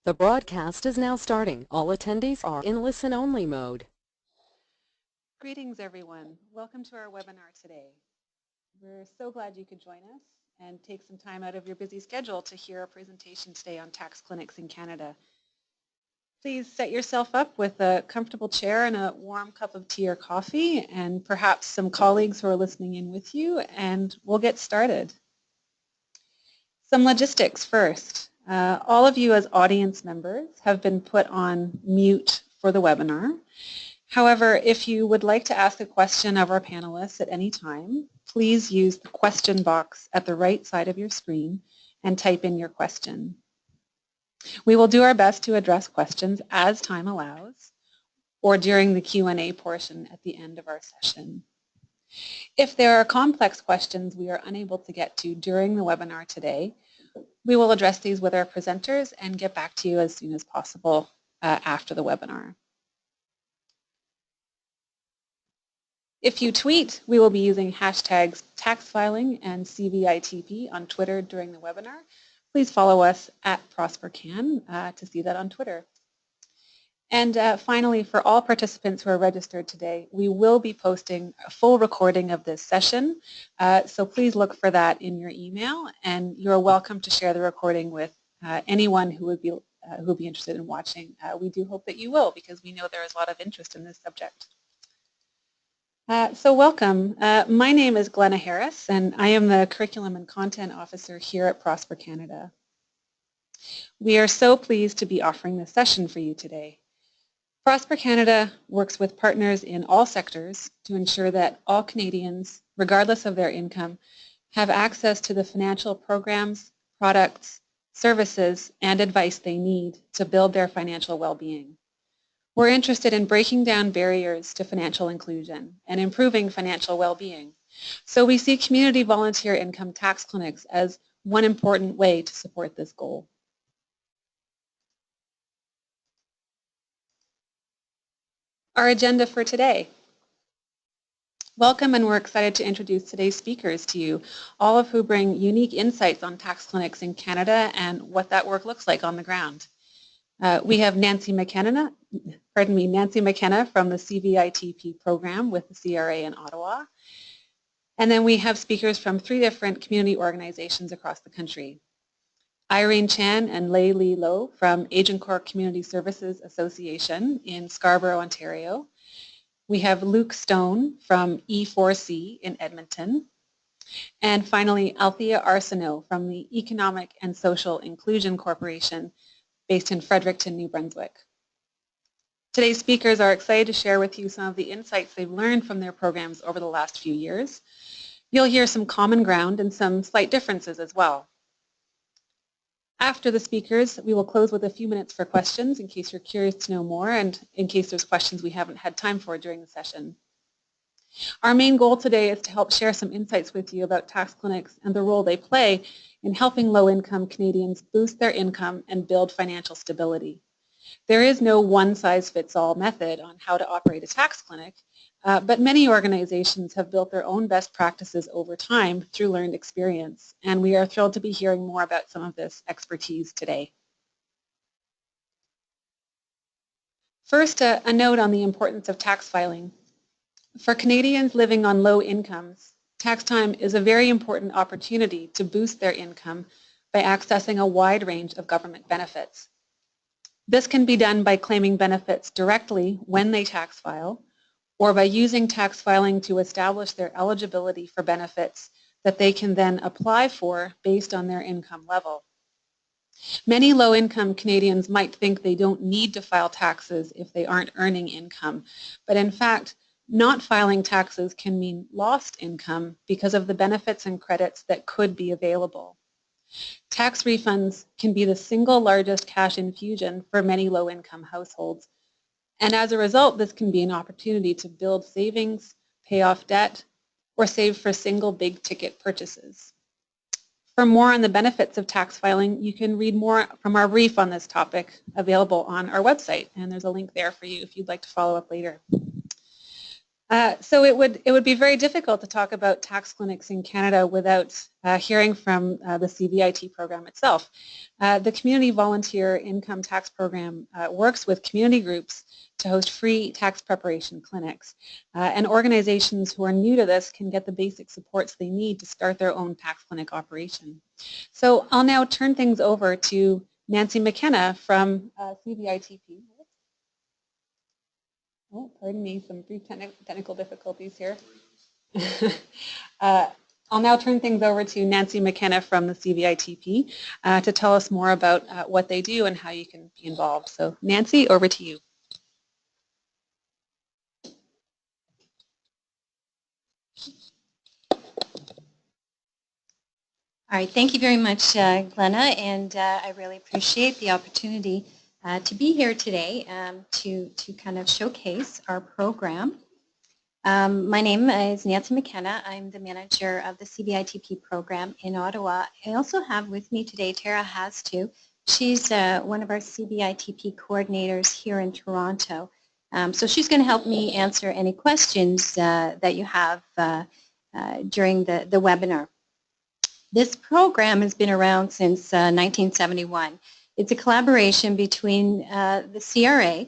The broadcast is now starting. All attendees are in listen-only mode. Greetings, everyone. Welcome to our webinar today. We're so glad you could join us and take some time out of your busy schedule to hear our presentation today on tax clinics in Canada. Please set yourself up with a comfortable chair and a warm cup of tea or coffee, and perhaps some colleagues who are listening in with you, and we'll get started. Some logistics first. All of you as audience members have been put on mute for the webinar. However, if you would like to ask a question of our panelists at any time, please use the question box at the right side of your screen and type in your question. We will do our best to address questions as time allows or during the Q&A portion at the end of our session. If there are complex questions we are unable to get to during the webinar today, we will address these with our presenters and get back to you as soon as possible after the webinar. If you tweet, we will be using hashtags taxfiling and CVITP on Twitter during the webinar. Please follow us at ProsperCan to see that on Twitter. And finally, for all participants who are registered today, we will be posting a full recording of this session. So please look for that in your email, and you're welcome to share the recording with anyone who would be interested in watching. We do hope that you will, because we know there is a lot of interest in this subject. So welcome. My name is Glenna Harris, and I am the Curriculum and Content Officer here at Prosper Canada. We are so pleased to be offering this session for you today. Prosper Canada works with partners in all sectors to ensure that all Canadians, regardless of their income, have access to the financial programs, products, services, and advice they need to build their financial well-being. We're interested in breaking down barriers to financial inclusion and improving financial well-being. So we see community volunteer income tax clinics as one important way to support this goal. Our agenda for today. Welcome, and we're excited to introduce today's speakers to you, all of who bring unique insights on tax clinics in Canada and what that work looks like on the ground. We have Nancy McKenna from the CVITP program with the CRA in Ottawa. And then we have speakers from 3 different community organizations across the country. Irene Chan and Lei Li Lo from Agincourt Community Services Association in Scarborough, Ontario. We have Luc Stone from E4C in Edmonton. And finally, Althea Arsenault from the Economic and Social Inclusion Corporation based in Fredericton, New Brunswick. Today's speakers are excited to share with you some of the insights they've learned from their programs over the last few years. You'll hear some common ground and some slight differences as well. After the speakers, we will close with a few minutes for questions in case you're curious to know more and in case there's questions we haven't had time for during the session. Our main goal today is to help share some insights with you about tax clinics and the role they play in helping low-income Canadians boost their income and build financial stability. There is no one-size-fits-all method on how to operate a tax clinic, but many organizations have built their own best practices over time through learned experience, and we are thrilled to be hearing more about some of this expertise today. First, a note on the importance of tax filing. For Canadians living on low incomes, tax time is a very important opportunity to boost their income by accessing a wide range of government benefits. This can be done by claiming benefits directly when they tax file, or by using tax filing to establish their eligibility for benefits that they can then apply for based on their income level. Many low-income Canadians might think they don't need to file taxes if they aren't earning income, but in fact, not filing taxes can mean lost income because of the benefits and credits that could be available. Tax refunds can be the single largest cash infusion for many low-income households, and as a result, this can be an opportunity to build savings, pay off debt, or save for single big-ticket purchases. For more on the benefits of tax filing, you can read more from our brief on this topic available on our website, and there's a link there for you if you'd like to follow up later. So it would be very difficult to talk about tax clinics in Canada without hearing from the CVIT program itself. The Community Volunteer Income Tax Program works with community groups to host free tax preparation clinics. And organizations who are new to this can get the basic supports they need to start their own tax clinic operation. So I'll now turn things over to Nancy McKenna from CBITP. Oh, pardon me, some brief technical difficulties here. I'll now turn things over to Nancy McKenna from the CVITP to tell us more about what they do and how you can be involved. So Nancy, over to you. All right, thank you very much, Glenna, and I really appreciate the opportunity to be here today to kind of showcase our program. My name is Nancy McKenna. I'm the manager of the CBITP program in Ottawa. I also have with me today Tara Hastu. She's one of our CBITP coordinators here in Toronto. So she's going to help me answer any questions that you have during the webinar. This program has been around since 1971. It's a collaboration between the CRA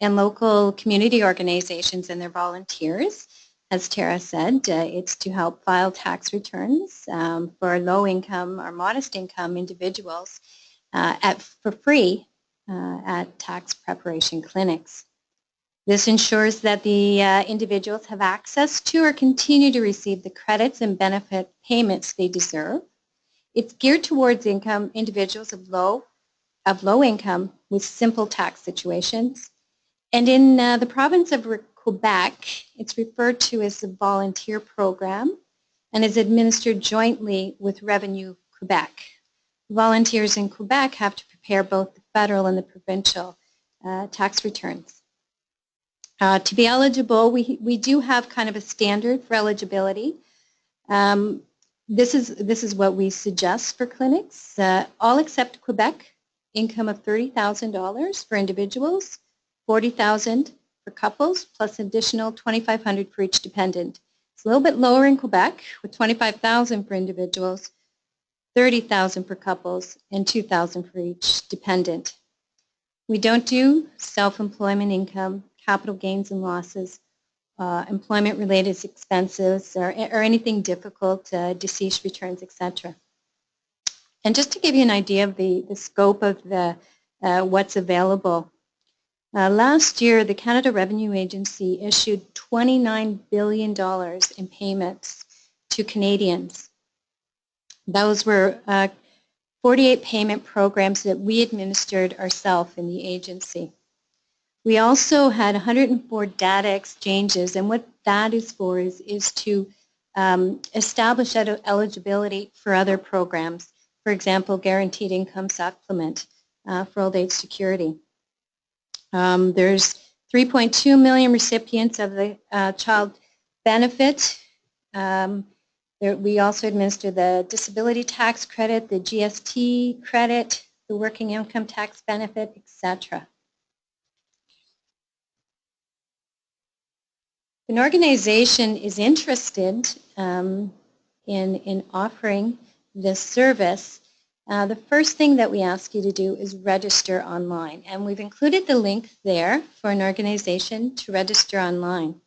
and local community organizations and their volunteers. As Tara said, it's to help file tax returns for low-income or modest-income individuals for free at tax preparation clinics. This ensures that the individuals have access to or continue to receive the credits and benefit payments they deserve. It's geared towards individuals of low income with simple tax situations. And in the province of Quebec, it's referred to as the volunteer program and is administered jointly with Revenue Quebec. Volunteers in Quebec have to prepare both the federal and the provincial tax returns. To be eligible, we do have kind of a standard for eligibility. This is what we suggest for clinics. All except Quebec, income of $30,000 for individuals, $40,000 for couples, plus additional $2,500 for each dependent. It's a little bit lower in Quebec with $25,000 for individuals, $30,000 for couples, and $2,000 for each dependent. We don't do self-employment income, capital gains and losses, employment-related expenses, or anything difficult, deceased returns, etc. And just to give you an idea of the scope of what's available, last year the Canada Revenue Agency issued $29 billion in payments to Canadians. Those were 48 payment programs that we administered ourselves in the agency. We also had 104 data exchanges, and what that is for is to establish eligibility for other programs. For example, guaranteed income supplement for old age security. There's 3.2 million recipients of the child benefit. We also administer the disability tax credit, the GST credit, the working income tax benefit, etc. If an organization is interested in offering this service, the first thing that we ask you to do is register online. And we've included the link there for an organization to register online.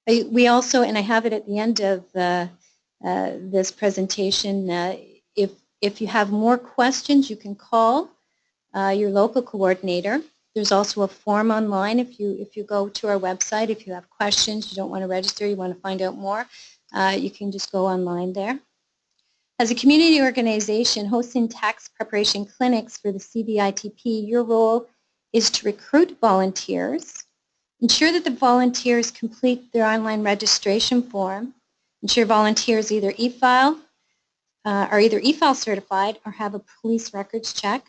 We also, and I have it at the end of this presentation, if you have more questions, you can call your local coordinator. There's also a form online if you go to our website. If you have questions, you don't want to register, you want to find out more, you can just go online there. As a community organization hosting tax preparation clinics for the CBITP, your role is to recruit volunteers, ensure that the volunteers complete their online registration form, ensure volunteers are either e-file certified or have a police records check,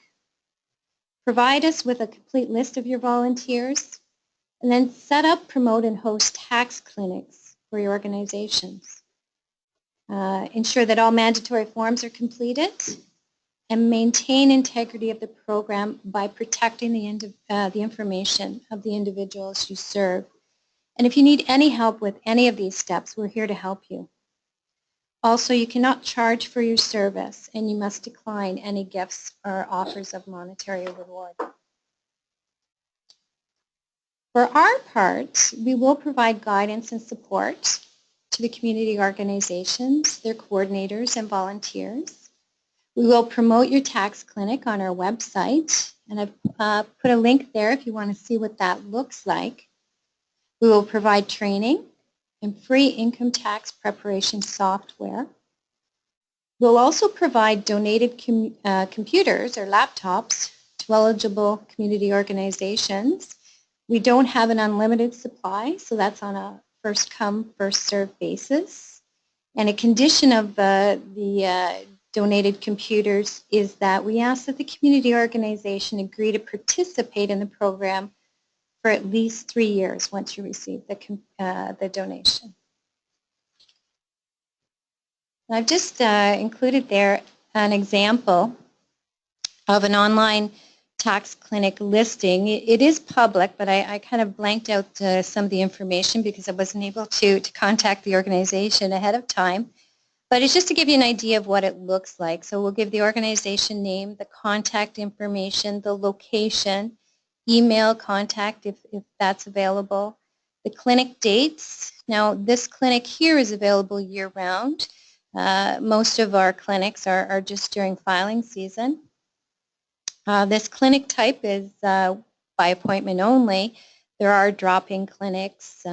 provide us with a complete list of your volunteers, and then set up, promote, and host tax clinics for your organizations. Ensure that all mandatory forms are completed, and maintain integrity of the program by protecting the information of the individuals you serve. And if you need any help with any of these steps, we're here to help you. Also, you cannot charge for your service, and you must decline any gifts or offers of monetary reward. For our part, we will provide guidance and support to the community organizations, their coordinators and volunteers. We will promote your tax clinic on our website, and I've put a link there if you want to see what that looks like. We will provide training and free income tax preparation software. We'll also provide donated computers or laptops to eligible community organizations. We don't have an unlimited supply, so that's on a first-come, first-served basis. And a condition of the donated computers is that we ask that the community organization agree to participate in the program for at least 3 years once you receive the donation. I've just included there an example of an online tax clinic listing. It is public, but I kind of blanked out some of the information because I wasn't able to contact the organization ahead of time. But it's just to give you an idea of what it looks like. So we'll give the organization name, the contact information, the location, email contact if that's available, the clinic dates. Now this clinic here is available year-round. Most of our clinics are just during filing season. This clinic type is by appointment only. There are drop-in clinics,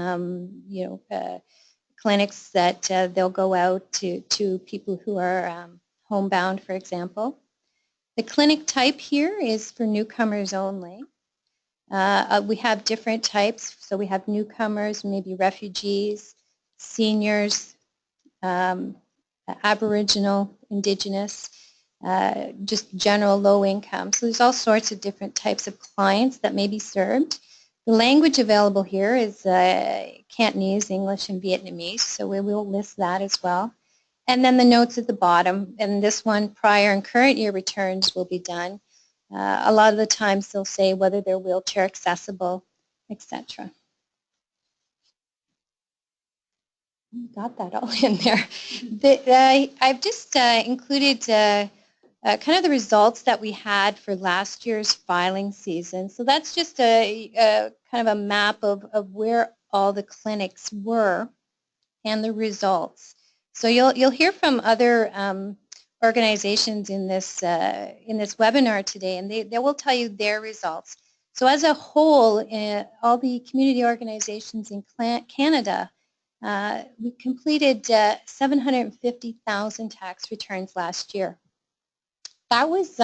clinics that they'll go out to people who are homebound, for example. The clinic type here is for newcomers only. We have different types, so we have newcomers, maybe refugees, seniors, Aboriginal, Indigenous, just general low income. So there's all sorts of different types of clients that may be served. The language available here is Cantonese, English, and Vietnamese, so we will list that as well. And then the notes at the bottom, and this one, prior and current year returns will be done. A lot of the times they'll say whether they're wheelchair accessible, etc. Got that all in there. I've just included kind of the results that we had for last year's filing season. So that's just a kind of a map of where all the clinics were and the results. So you'll hear from other organizations in this webinar today, and they will tell you their results. So as a whole, all the community organizations in Canada, we completed 750,000 tax returns last year. That was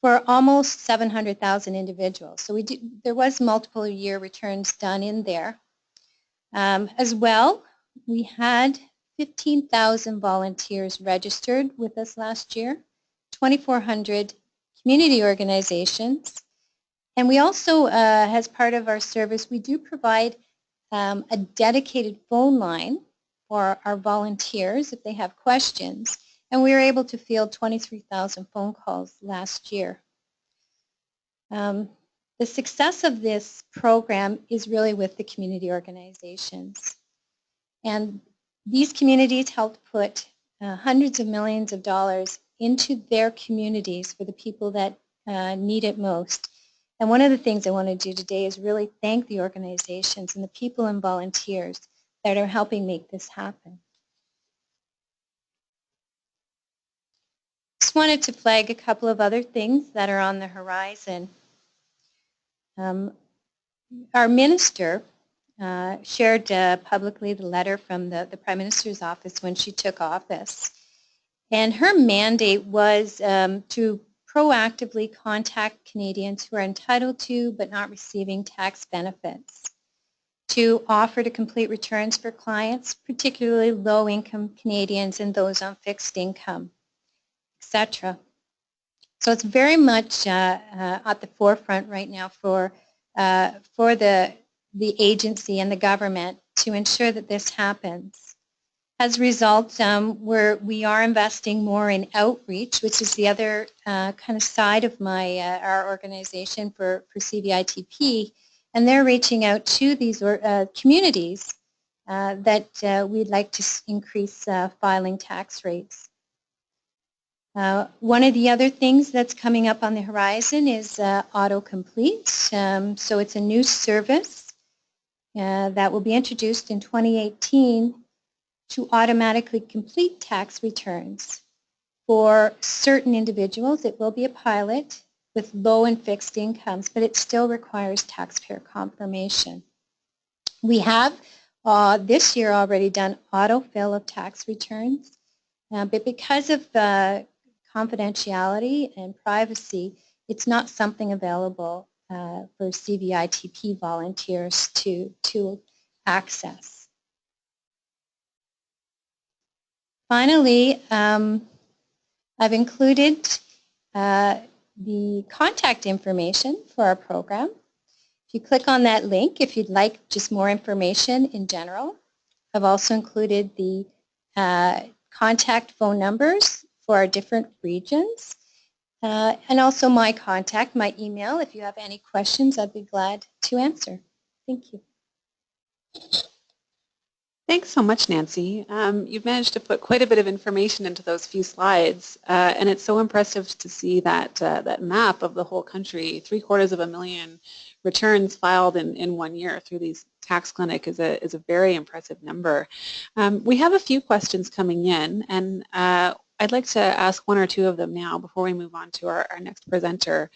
for almost 700,000 individuals. So there was multiple year returns done in there. As well, we had 15,000 volunteers registered with us last year, 2,400 community organizations, and we also, as part of our service, we do provide a dedicated phone line for our volunteers if they have questions, and we were able to field 23,000 phone calls last year. The success of this program is really with the community organizations, and these communities helped put hundreds of millions of dollars into their communities for the people that need it most. And one of the things I want to do today is really thank the organizations and the people and volunteers that are helping make this happen. Just wanted to flag a couple of other things that are on the horizon. Our minister shared publicly the letter from the Prime Minister's office when she took office. And her mandate was to proactively contact Canadians who are entitled to but not receiving tax benefits, to offer to complete returns for clients, particularly low-income Canadians and those on fixed income, etc. So it's very much at the forefront right now for the agency and the government to ensure that this happens. As a result, we are investing more in outreach, which is the other kind of side of our organization for CBITP, and they're reaching out to these communities that we'd like to increase filing tax rates. One of the other things that's coming up on the horizon is autocomplete. So it's a new service that will be introduced in 2018 to automatically complete tax returns. For certain individuals, it will be a pilot with low and fixed incomes, but it still requires taxpayer confirmation. We have this year already done autofill of tax returns, but because of confidentiality and privacy, it's not something available for CVITP volunteers to access. Finally, I've included the contact information for our program. If you click on that link, if you'd like just more information in general, I've also included the contact phone numbers for our different regions, and also my contact, my email. If you have any questions, I'd be glad to answer. Thank you. Thanks so much, Nancy. You've managed to put quite a bit of information into those few slides, and it's so impressive to see that that map of the whole country. 750,000 returns filed in 1 year through these tax clinic is a very impressive number. We have a few questions coming in, and I'd like to ask one or two of them now before we move on to our next presenter.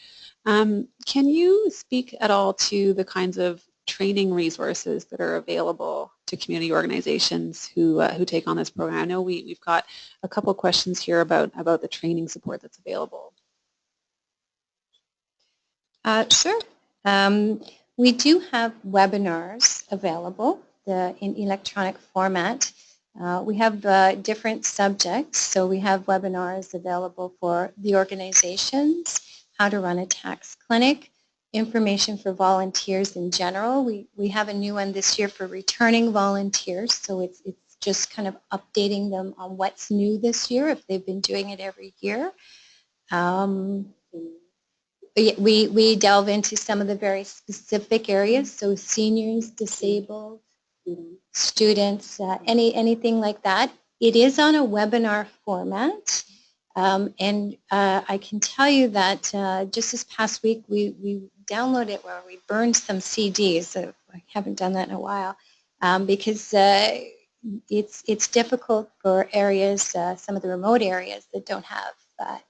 Can you speak at all to the kinds of training resources that are available to community organizations who take on this program? I know we've got a couple questions here about the training support that's available. Sure. We do have webinars available in electronic format. We have different subjects, so we have webinars available for the organizations, how to run a tax clinic, information for volunteers in general. We have a new one this year for returning volunteers, so it's just kind of updating them on what's new this year if they've been doing it every year. We delve into some of the very specific areas, so seniors, disabled, students, anything like that. It is on a webinar format, and I can tell you that just this past week we downloaded, or we burned some CDs. So I haven't done that in a while because it's difficult for areas, some of the remote areas that don't have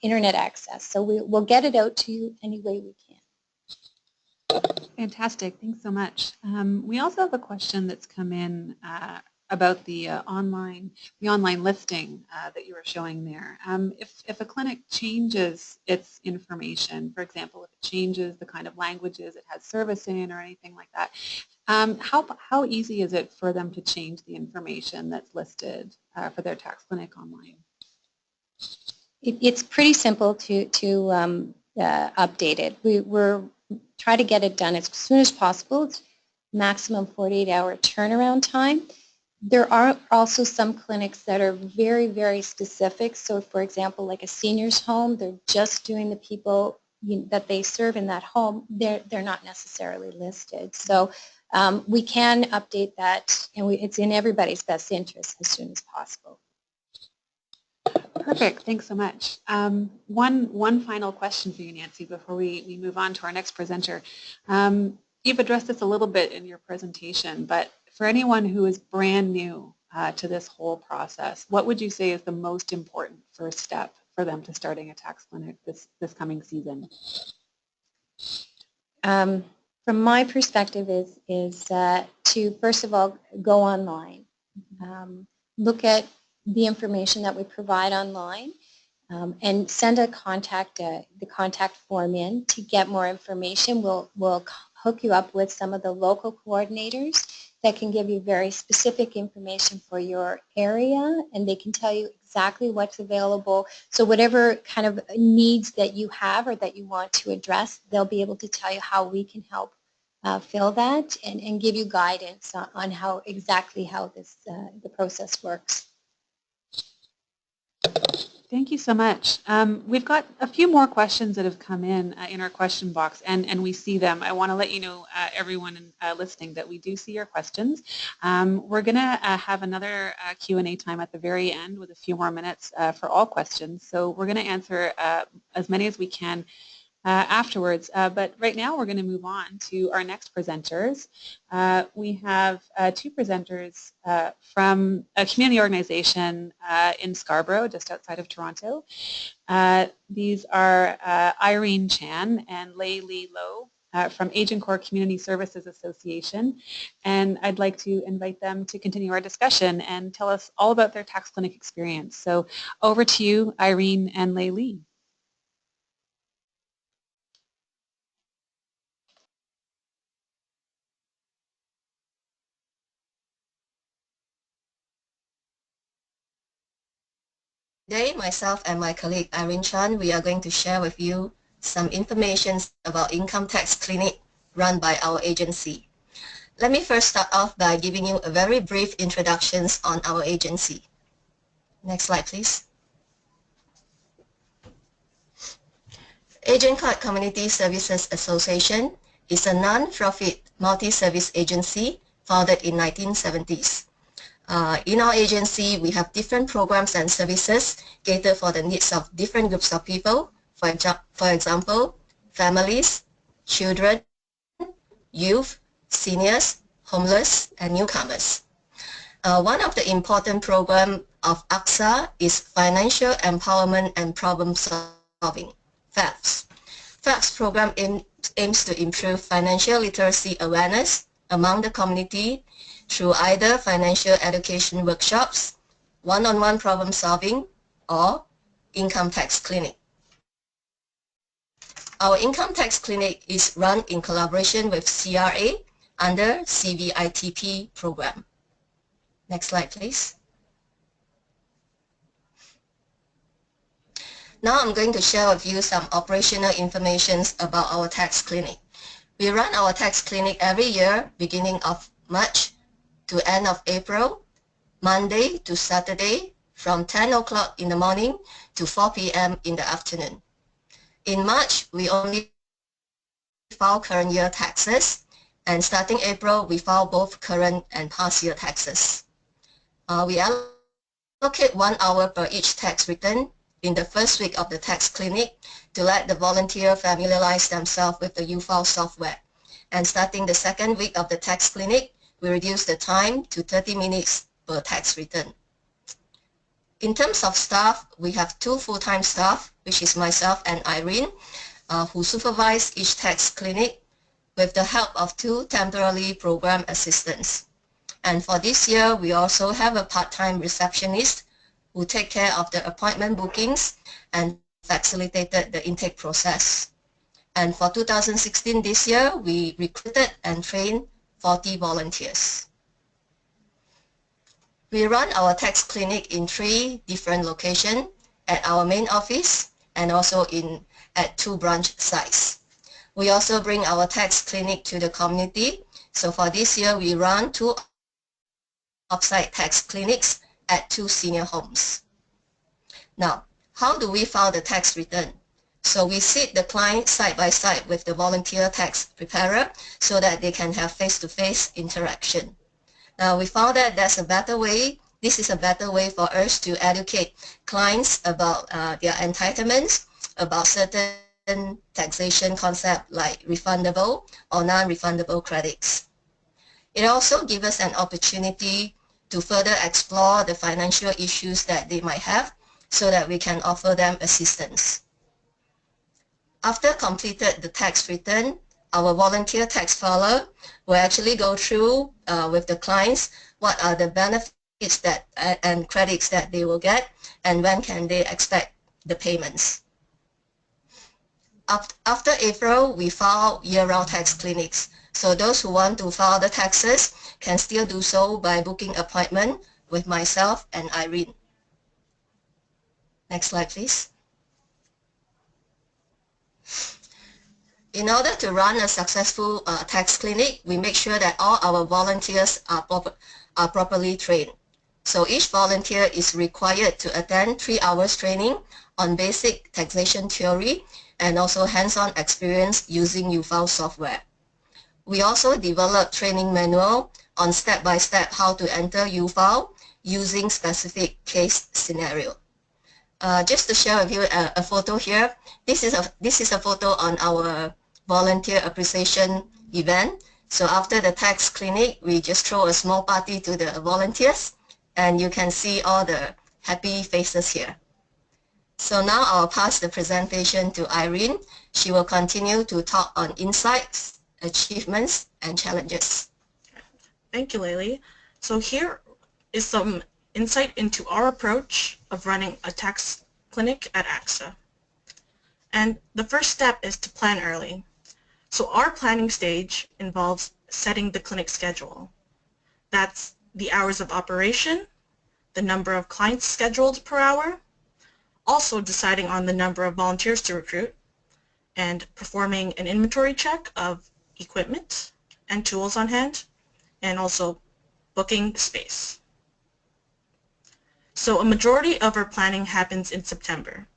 internet access. So we'll get it out to you any way we can. Fantastic. Thanks so much. We also have a question that's come in about the online listing that you were showing there. If a clinic changes its information, for example, if it changes the kind of languages it has service in or anything like that, how easy is it for them to change the information that's listed for their tax clinic online? It's pretty simple to update it. We're try to get it done as soon as possible. It's maximum 48-hour turnaround time. There are also some clinics that are very, very specific. So, for example, like a seniors home, they're just doing the people that they serve in that home. They're not necessarily listed. So we can update that, and it's in everybody's best interest as soon as possible. Perfect. Thanks so much. One final question for you, Nancy, before we move on to our next presenter. You've addressed this a little bit in your presentation, but for anyone who is brand new to this whole process, what would you say is the most important first step for them to starting a tax clinic this coming season? From my perspective is to first of all go online, look at the information that we provide online, and send the contact form in to get more information. We'll hook you up with some of the local coordinators that can give you very specific information for your area, and they can tell you exactly what's available. So whatever kind of needs that you have or that you want to address, they'll be able to tell you how we can help fill that and give you guidance on how exactly how this the process works. Thank you so much. We've got a few more questions that have come in our question box, and we see them. I want to let you know, everyone listening, that we do see your questions. We're going to have another Q&A time at the very end with a few more minutes for all questions. So we're going to answer as many as we can afterwards. But right now we're going to move on to our next presenters. We have two presenters from a community organization in Scarborough, just outside of Toronto. These are Irene Chan and Lei Lee Low from Agincourt Community Services Association. And I'd like to invite them to continue our discussion and tell us all about their tax clinic experience. So over to you, Irene and Lei Lee. Today, myself and my colleague Irene Chan, we are going to share with you some information about income tax clinic run by our agency. Let me first start off by giving you a very brief introduction on our agency. Next slide, please. Agincourt Community Services Association is a non-profit multi-service agency founded in 1970s. In our agency, we have different programs and services cater for the needs of different groups of people. For example, families, children, youth, seniors, homeless, and newcomers. One of the important programs of ACSA is Financial Empowerment and Problem Solving, FEPS. FEPS program aims to improve financial literacy awareness among the community through either financial education workshops, one-on-one problem solving, or income tax clinic. Our income tax clinic is run in collaboration with CRA under CVITP program. Next slide, please. Now I'm going to share with you some operational information about our tax clinic. We run our tax clinic every year, beginning of March to end of April, Monday to Saturday, from 10 o'clock in the morning to 4 p.m. in the afternoon. In March, we only file current year taxes, and starting April, we file both current and past year taxes. We allocate 1 hour per each tax return in the first week of the tax clinic to let the volunteer familiarize themselves with the UFile software. And starting the second week of the tax clinic, we reduce the time to 30 minutes per tax return. In terms of staff, we have 2 full-time staff, which is myself and Irene, who supervise each tax clinic with the help of 2 temporary program assistants. And for this year, we also have a part-time receptionist who take care of the appointment bookings and facilitated the intake process. And for 2016, this year, we recruited and trained 40 volunteers. We run our tax clinic in 3 different locations, at our main office and also at 2 branch sites. We also bring our tax clinic to the community. So for this year, we run 2 off-site tax clinics at 2 senior homes. Now, how do we file the tax return? So we sit the client side by side with the volunteer tax preparer so that they can have face-to-face interaction. Now we found that that's a better way. This is a better way for us to educate clients about their entitlements, about certain taxation concepts like refundable or non-refundable credits. It also gives us an opportunity to further explore the financial issues that they might have so that we can offer them assistance. After completed the tax return, our volunteer tax filer will actually go through with the clients what are the benefits that and credits that they will get and when can they expect the payments. After April, we file year-round tax clinics. So those who want to file the taxes can still do so by booking appointment with myself and Irene. Next slide, please. In order to run a successful tax clinic, we make sure that all our volunteers are properly trained. So each volunteer is required to attend 3 hours training on basic taxation theory and also hands-on experience using UFile software. We also developed training manual on step-by-step how to enter UFile using specific case scenario. Just to share with you a photo here. This is a photo on our volunteer appreciation event. So after the tax clinic, we just throw a small party to the volunteers, and you can see all the happy faces here. So now I'll pass the presentation to Irene. She will continue to talk on insights, achievements, and challenges. Thank you, Layli. So here is some insight into our approach of running a tax clinic at ACSA. And the first step is to plan early. So our planning stage involves setting the clinic schedule. That's the hours of operation, the number of clients scheduled per hour, also deciding on the number of volunteers to recruit, and performing an inventory check of equipment and tools on hand, and also booking space. So a majority of our planning happens in September.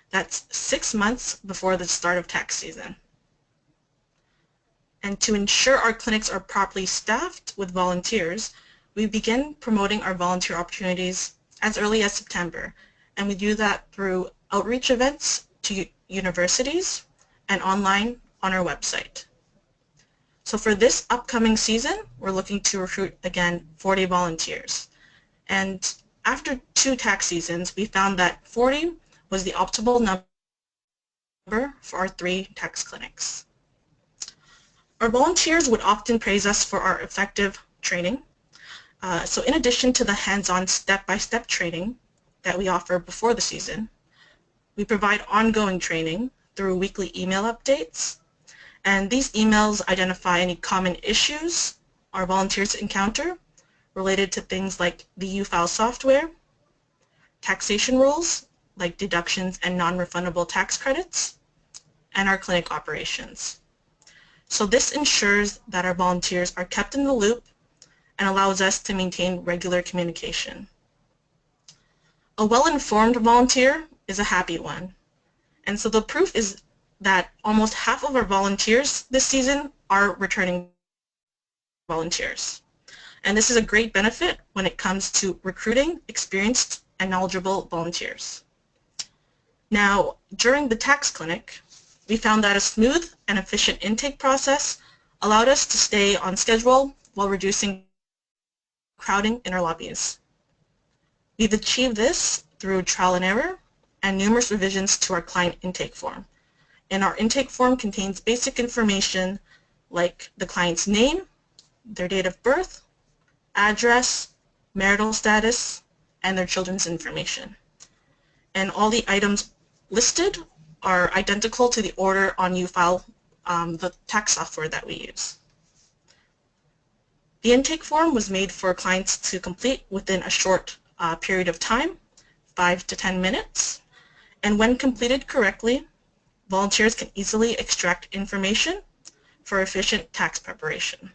That's 6 months before the start of tax season. And to ensure our clinics are properly staffed with volunteers, we begin promoting our volunteer opportunities as early as September, and we do that through outreach events to universities and online on our website. So for this upcoming season, we're looking to recruit, again, 40 volunteers. And after 2 tax seasons, we found that 40 was the optimal number for our 3 tax clinics. Our volunteers would often praise us for our effective training. So in addition to the hands-on step-by-step training that we offer before the season, we provide ongoing training through weekly email updates. And these emails identify any common issues our volunteers encounter related to things like the UFile software, taxation rules like deductions and non-refundable tax credits, and our clinic operations. So this ensures that our volunteers are kept in the loop and allows us to maintain regular communication. A well-informed volunteer is a happy one. And so the proof is that almost half of our volunteers this season are returning volunteers. And this is a great benefit when it comes to recruiting experienced and knowledgeable volunteers. Now, during the tax clinic, we found that a smooth and efficient intake process allowed us to stay on schedule while reducing crowding in our lobbies. We've achieved this through trial and error and numerous revisions to our client intake form. And our intake form contains basic information like the client's name, their date of birth, address, marital status, and their children's information. And all the items listed are identical to the order on UFile, the tax software that we use. The intake form was made for clients to complete within a short period of time, 5 to 10 minutes, and when completed correctly, volunteers can easily extract information for efficient tax preparation.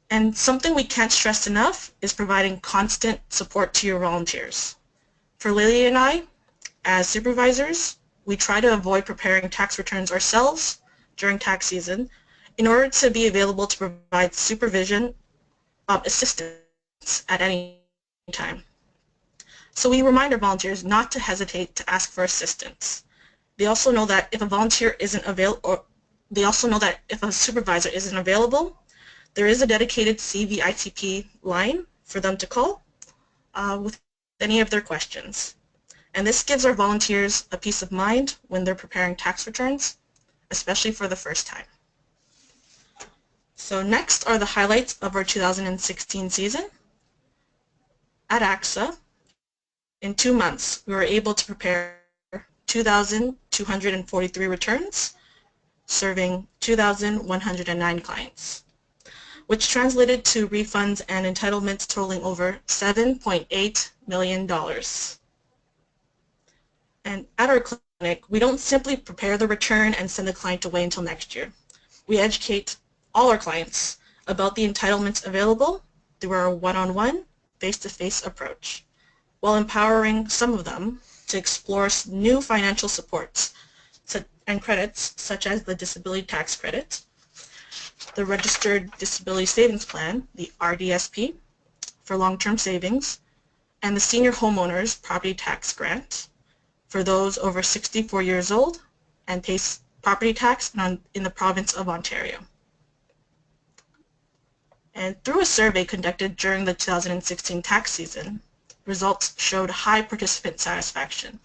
And something we can't stress enough is providing constant support to your volunteers. For Lily and I, as supervisors, we try to avoid preparing tax returns ourselves during tax season in order to be available to provide supervision assistance at any time. So we remind our volunteers not to hesitate to ask for assistance. They also know that if a volunteer isn't available, or they also know that if a supervisor isn't available, there is a dedicated CVITP line for them to call with any of their questions. And this gives our volunteers a peace of mind when they're preparing tax returns, especially for the first time. So next are the highlights of our 2016 season. At ACSA, in 2 months, we were able to prepare 2,243 returns, serving 2,109 clients, which translated to refunds and entitlements totaling over $7.8 million. And at our clinic, we don't simply prepare the return and send the client away until next year. We educate all our clients about the entitlements available through our one-on-one, face-to-face approach, while empowering some of them to explore new financial supports and credits such as the disability tax credit, the Registered Disability Savings Plan, the RDSP, for long-term savings, and the Senior Homeowners Property Tax Grant for those over 64 years old and pay property tax in the province of Ontario. And through a survey conducted during the 2016 tax season, results showed high participant satisfaction,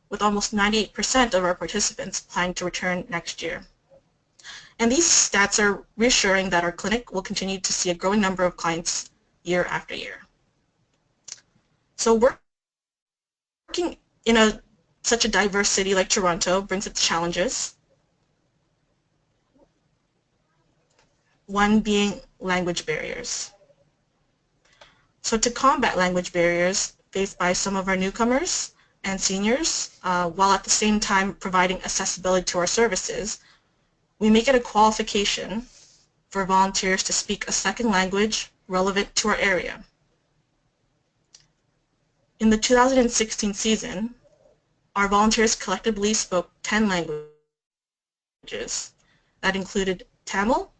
with almost 98% of our participants planning to return next year. And these stats are reassuring that our clinic will continue to see a growing number of clients year after year. So working in such a diverse city like Toronto brings its challenges, one being language barriers. So to combat language barriers faced by some of our newcomers and seniors, while at the same time providing accessibility to our services, we make it a qualification for volunteers to speak a second language relevant to our area. In the 2016 season, our volunteers collectively spoke 10 languages. That included Tamil,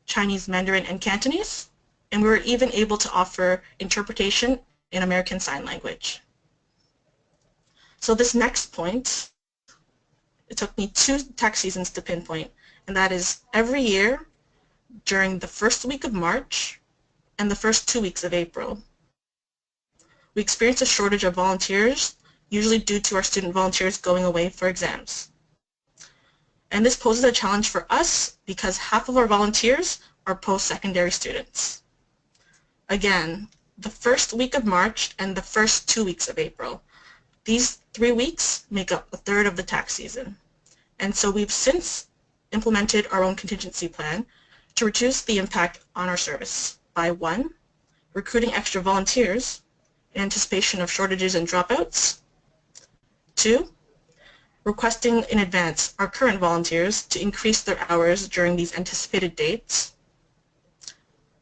Chinese Mandarin, and Cantonese, and we were even able to offer interpretation in American Sign Language. So this next point, it took me 2 tax seasons to pinpoint, and that is every year during the first week of March and the first 2 weeks of April, we experience a shortage of volunteers, usually due to our student volunteers going away for exams. And this poses a challenge for us because half of our volunteers are post-secondary students. Again, the first week of March and the first 2 weeks of April. These 3 weeks make up a third of the tax season. And so we've since implemented our own contingency plan to reduce the impact on our service by 1, recruiting extra volunteers in anticipation of shortages and dropouts, 2, requesting in advance our current volunteers to increase their hours during these anticipated dates,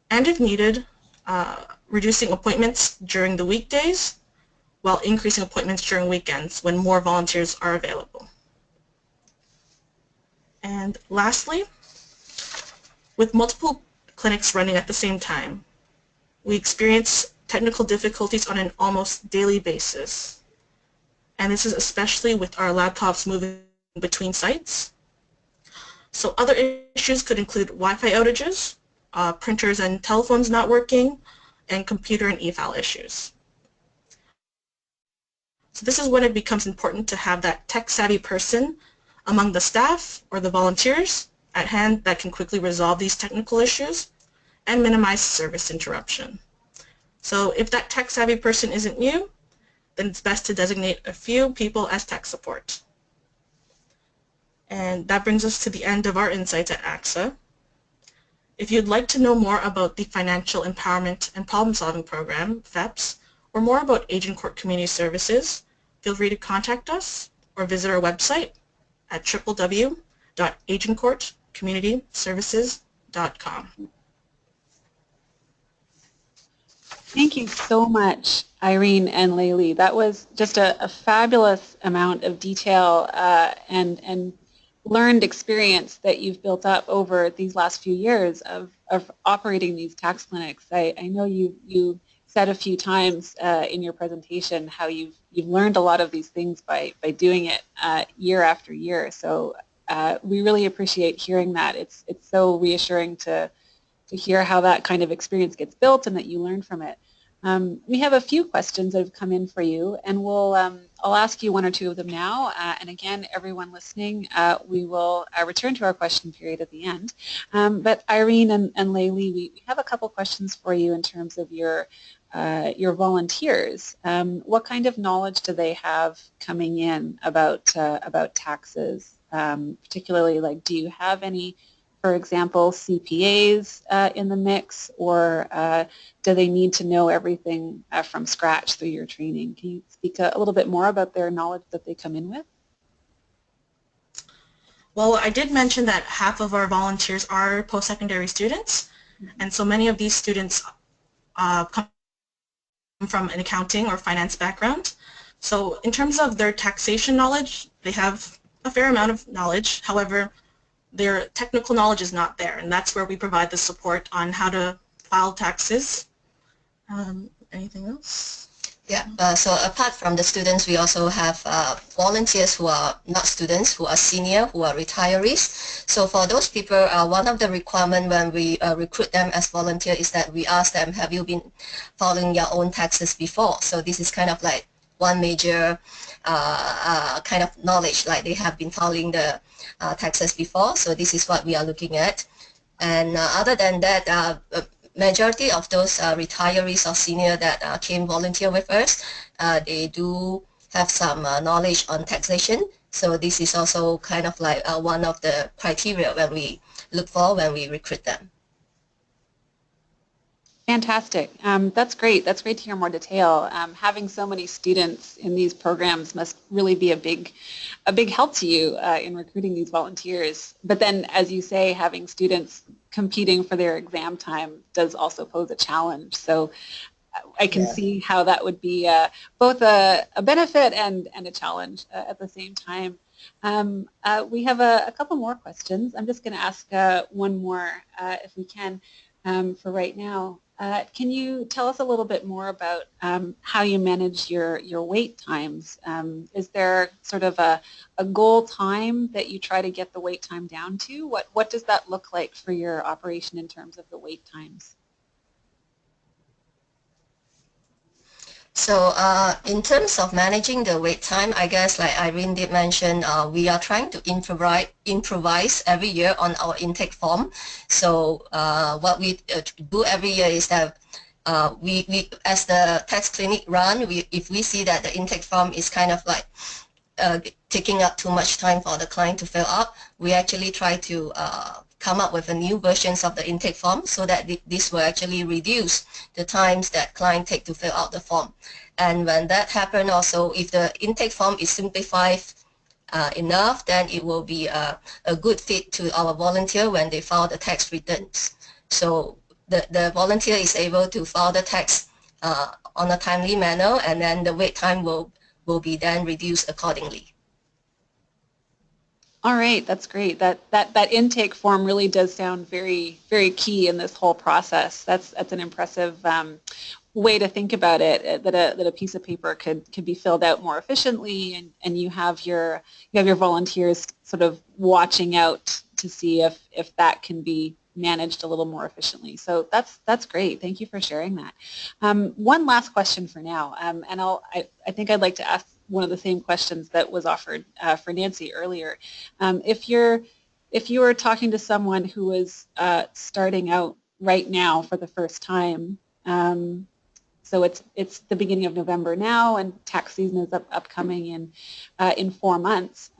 and if needed, reducing appointments during the weekdays while increasing appointments during weekends when more volunteers are available. And lastly, with multiple clinics running at the same time, we experience technical difficulties on an almost daily basis. And this is especially with our laptops moving between sites. So other issues could include Wi-Fi outages, printers and telephones not working, and computer and e-file issues. So this is when it becomes important to have that tech-savvy person among the staff or the volunteers at hand that can quickly resolve these technical issues and minimize service interruption. So if that tech-savvy person isn't you, then it's best to designate a few people as tech support. And that brings us to the end of our insights at ACSA. If you'd like to know more about the Financial Empowerment and Problem-Solving Program, FEPS, or more about Agincourt Community Services, feel free to contact us or visit our website at www.agincourtcommunityservices.com. Thank you so much, Irene and Layli. That was just a fabulous amount of detail and learned experience that you've built up over these last few years of operating these tax clinics. I know you said a few times in your presentation how you've learned a lot of these things by doing it year after year. So we really appreciate hearing that. It's so reassuring to hear how that kind of experience gets built and that you learn from it. We have a few questions that have come in for you, and I'll ask you 1 or 2 of them now. And again, everyone listening, we will return to our question period at the end. But Irene and Layli, we have a couple questions for you in terms of your volunteers. What kind of knowledge do they have coming in about taxes? Particularly, like, do you have any, for example, CPAs in the mix, or do they need to know everything from scratch through your training? Can you speak a little bit more about their knowledge that they come in with? Well, I did mention that half of our volunteers are post-secondary students, and so many of these students come from an accounting or finance background. So in terms of their taxation knowledge, they have a fair amount of knowledge. However, their technical knowledge is not there, and that's where we provide the support on how to file taxes. Anything else? Yeah, so apart from the students, we also have volunteers who are not students, who are senior, who are retirees. So for those people, one of the requirements when we recruit them as volunteer is that we ask them, have you been filing your own taxes before? So this is kind of like one major kind of knowledge, like they have been filing the taxes before. So this is what we are looking at. And other than that, majority of those retirees or senior that came volunteer with us, they do have some knowledge on taxation. So this is also kind of like one of the criteria when we look for when we recruit them. Fantastic. That's great. That's great to hear more detail. Having so many students in these programs must really be a big help to you in recruiting these volunteers. But then, as you say, having students competing for their exam time does also pose a challenge. So I can see how that would be both a benefit and a challenge at the same time. We have a couple more questions. I'm just going to ask one more if we can for right now. Can you tell us a little bit more about how you manage your wait times? Is there sort of a goal time that you try to get the wait time down to? What does that look like for your operation in terms of the wait times? So in terms of managing the wait time, I guess like Irene did mention, we are trying to improvise every year on our intake form. So what we do every year is that we as the tax clinic run, if we see that the intake form is kind of like taking up too much time for the client to fill up, we actually try to come up with a new versions of the intake form so that this will actually reduce the times that clients take to fill out the form. And when that happens also, if the intake form is simplified enough, then it will be a good fit to our volunteer when they file the tax returns. So the volunteer is able to file the tax on a timely manner, and then the wait time will be then reduced accordingly. All right, that's great. That intake form really does sound very, very key in this whole process. That's an impressive way to think about it. That a piece of paper could be filled out more efficiently, and you have your volunteers sort of watching out to see if that can be managed a little more efficiently. So that's great. Thank you for sharing that. One last question for now, and I think I'd like to ask one of the same questions that was offered for Nancy earlier. If you were talking to someone who was starting out right now for the first time, so it's the beginning of November now, and tax season is upcoming in 4 months.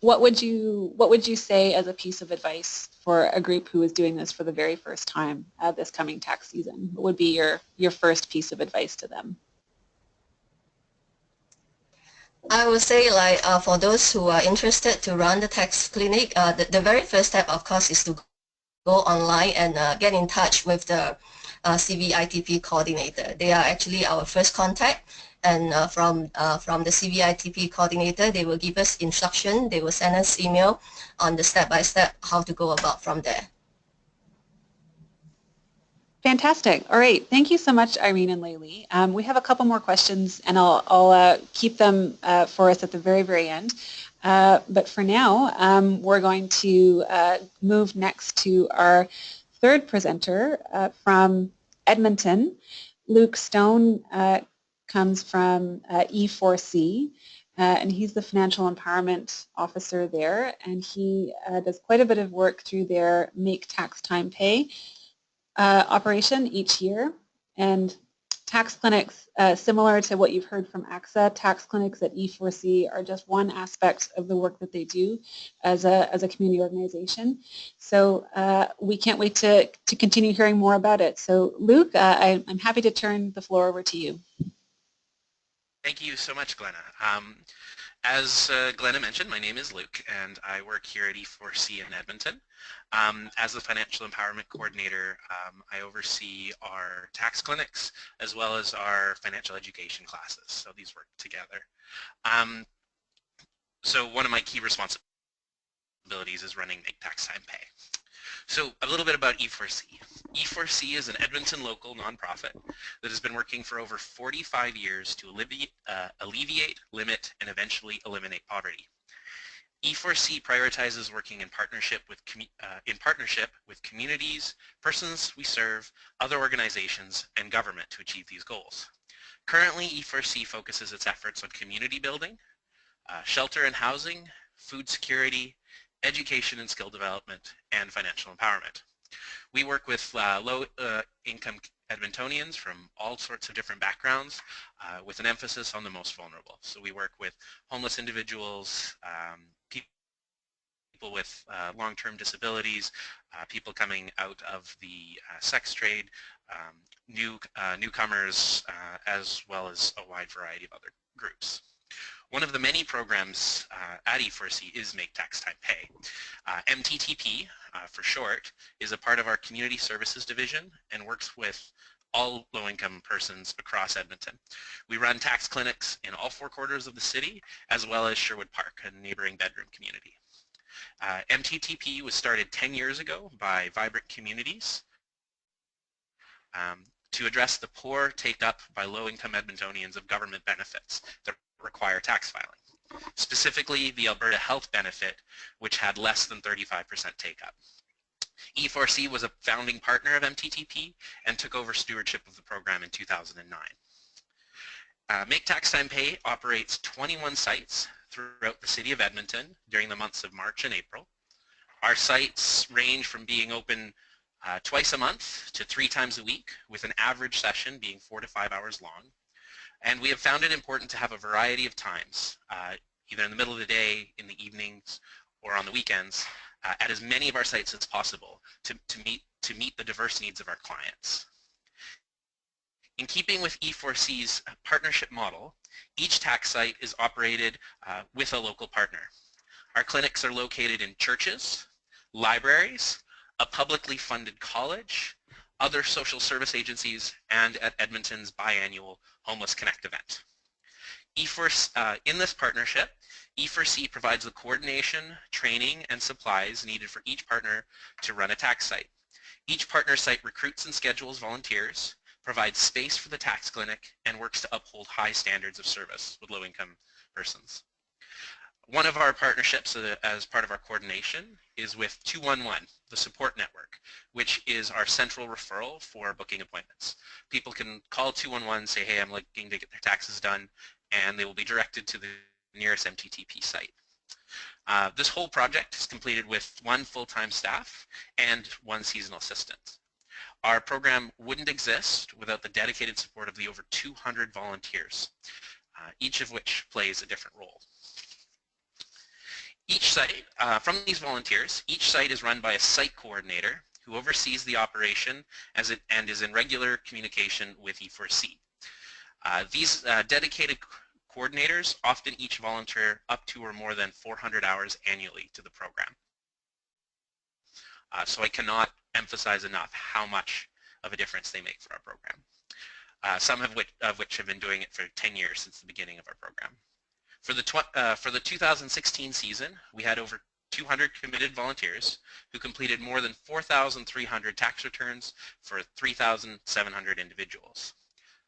What would you say as a piece of advice for a group who is doing this for the very first time this coming tax season? What would be your first piece of advice to them? I would say, like, for those who are interested to run the tax clinic, the very first step, of course, is to go online and get in touch with the CVITP coordinator. They are actually our first contact, and from the CBITP coordinator, they will give us instruction. They will send us email on the step-by-step how to go about from there. Fantastic. All right. Thank you so much, Irene and Laylee. We have a couple more questions, and I'll keep them for us at the very, very end. But for now, we're going to move next to our third presenter from Edmonton. Luc Stone comes from E4C, and he's the Financial Empowerment Officer there, and he does quite a bit of work through their Make Tax Time Pay operation each year. And tax clinics, similar to what you've heard from ACSA, tax clinics at E4C are just one aspect of the work that they do as a community organization. So we can't wait to continue hearing more about it. So Luc, I'm happy to turn the floor over to you. Thank you so much, Glenna. As Glenna mentioned, my name is Luc, and I work here at E4C in Edmonton. As the Financial Empowerment Coordinator, I oversee our tax clinics as well as our financial education classes, so these work together. So one of my key responsibilities is running Make Tax Time Pay. So a little bit about E4C. E4C is an Edmonton local nonprofit that has been working for over 45 years to alleviate, limit, and eventually eliminate poverty. E4C prioritizes working in partnership with communities, persons we serve, other organizations, and government to achieve these goals. Currently, E4C focuses its efforts on community building, shelter and housing, food security, education and skill development, and financial empowerment. We work with low-income Edmontonians from all sorts of different backgrounds with an emphasis on the most vulnerable. So we work with homeless individuals, people with long-term disabilities, people coming out of the sex trade, newcomers, as well as a wide variety of other groups. One of the many programs at E4C is Make Tax Time Pay. MTTP, for short, is a part of our Community Services Division and works with all low-income persons across Edmonton. We run tax clinics in all 4 quarters of the city, as well as Sherwood Park, a neighboring bedroom community. MTTP was started 10 years ago by vibrant communities to address the poor take-up by low-income Edmontonians of government benefits that require tax filing, specifically the Alberta Health Benefit, which had less than 35% take-up. E4C was a founding partner of MTTP and took over stewardship of the program in 2009. Make Tax Time Pay operates 21 sites throughout the city of Edmonton during the months of March and April. Our sites range from being open twice a month to 3 times a week, with an average session being 4 to 5 hours long. And we have found it important to have a variety of times, either in the middle of the day, in the evenings, or on the weekends, at as many of our sites as possible to meet the diverse needs of our clients. In keeping with E4C's partnership model, each tax site is operated with a local partner. Our clinics are located in churches, libraries, a publicly funded college, other social service agencies, and at Edmonton's biannual Homeless Connect event. In this partnership, E4C provides the coordination, training, and supplies needed for each partner to run a tax site. Each partner site recruits and schedules volunteers, provides space for the tax clinic, and works to uphold high standards of service with low-income persons. One of our partnerships as part of our coordination is with 211, the support network, which is our central referral for booking appointments. People can call 211, say, hey, I'm looking to get their taxes done, and they will be directed to the nearest MTTP site. This whole project is completed with 1 full-time staff and 1 seasonal assistant. Our program wouldn't exist without the dedicated support of the over 200 volunteers, each of which plays a different role. Each site, from these volunteers, each site is run by a site coordinator who oversees the operation and is in regular communication with E4C. These dedicated coordinators often each volunteer up to or more than 400 hours annually to the program. So I cannot emphasize enough how much of a difference they make for our program. Some of which have been doing it for 10 years since the beginning of our program. For the 2016 season, we had over 200 committed volunteers who completed more than 4,300 tax returns for 3,700 individuals.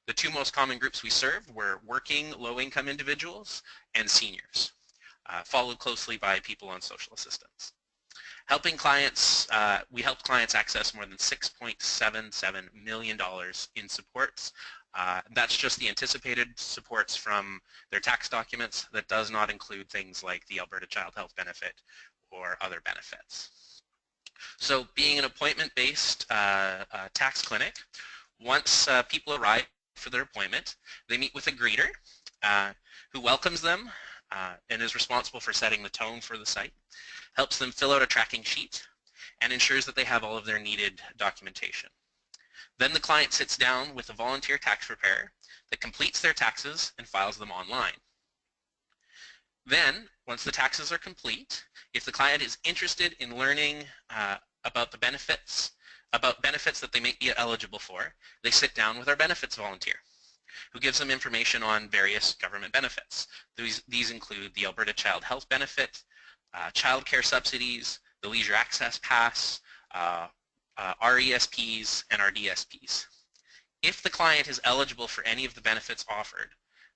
The 2 most common groups we served were working low-income individuals and seniors, followed closely by people on social assistance. Helping clients, we helped clients access more than $6.77 million in supports. That's just the anticipated supports from their tax documents. That does not include things like the Alberta Child Health Benefit or other benefits. So being an appointment-based tax clinic, once people arrive for their appointment, they meet with a greeter who welcomes them and is responsible for setting the tone for the site, helps them fill out a tracking sheet, and ensures that they have all of their needed documentation. Then the client sits down with a volunteer tax preparer that completes their taxes and files them online. Then, once the taxes are complete, if the client is interested in learning about benefits that they may be eligible for, they sit down with our benefits volunteer, who gives them information on various government benefits. These include the Alberta Child Health Benefit, child care subsidies, the Leisure Access Pass, RESPs, and our DSPs. If the client is eligible for any of the benefits offered,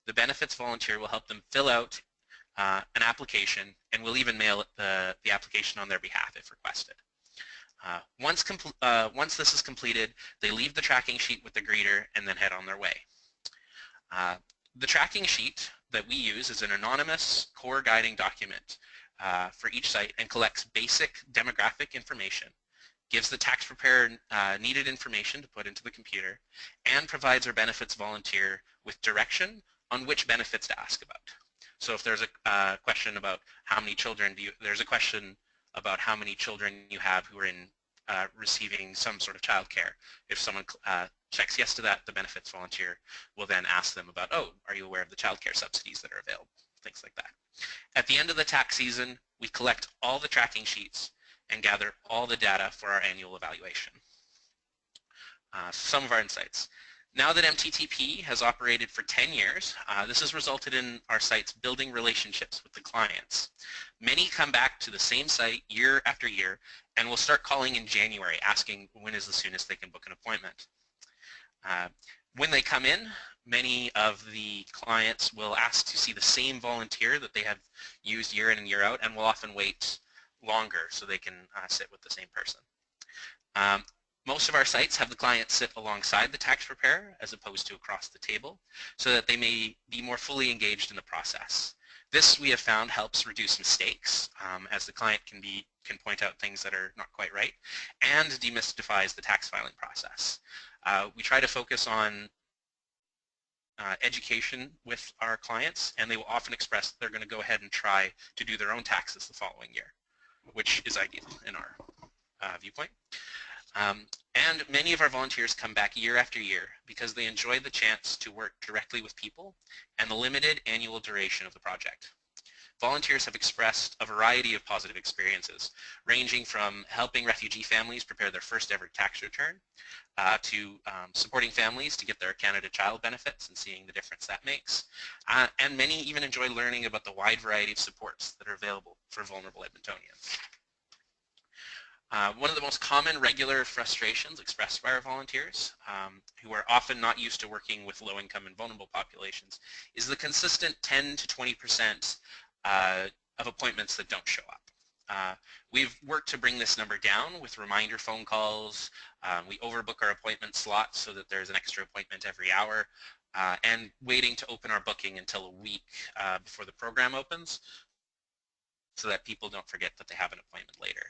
the benefits volunteer will help them fill out an application, and will even mail the application on their behalf if requested. Once this is completed, they leave the tracking sheet with the greeter and then head on their way. The tracking sheet that we use is an anonymous core guiding document for each site and collects basic demographic information, gives the tax preparer needed information to put into the computer, and provides our benefits volunteer with direction on which benefits to ask about. So if there's a question about how many children there's a question about how many children you have who are in receiving some sort of child care. If someone checks yes to that, the benefits volunteer will then ask them about, oh, are you aware of the child care subsidies that are available? Things like that. At the end of the tax season, we collect all the tracking sheets and gather all the data for our annual evaluation. Some of our insights. Now that MTTP has operated for 10 years, this has resulted in our sites building relationships with the clients. Many come back to the same site year after year and will start calling in January asking when is the soonest they can book an appointment. When they come in, many of the clients will ask to see the same volunteer that they have used year in and year out, and will often wait longer so they can sit with the same person. Most of our sites have the client sit alongside the tax preparer as opposed to across the table, so that they may be more fully engaged in the process. This, we have found, helps reduce mistakes, as the client can point out things that are not quite right, and demystifies the tax filing process. We try to focus on education with our clients, and they will often express that they're going to go ahead and try to do their own taxes the following year, which is ideal in our viewpoint. And many of our volunteers come back year after year because they enjoy the chance to work directly with people and the limited annual duration of the project. Volunteers have expressed a variety of positive experiences, ranging from helping refugee families prepare their first ever tax return, to supporting families to get their Canada Child benefits and seeing the difference that makes. And many even enjoy learning about the wide variety of supports that are available for vulnerable Edmontonians. One of the most common regular frustrations expressed by our volunteers, who are often not used to working with low-income and vulnerable populations, is the consistent 10 to 20% of appointments that don't show up. We've worked to bring this number down with reminder phone calls. We overbook our appointment slots so that there's an extra appointment every hour, and waiting to open our booking until a week before the program opens, so that people don't forget that they have an appointment later.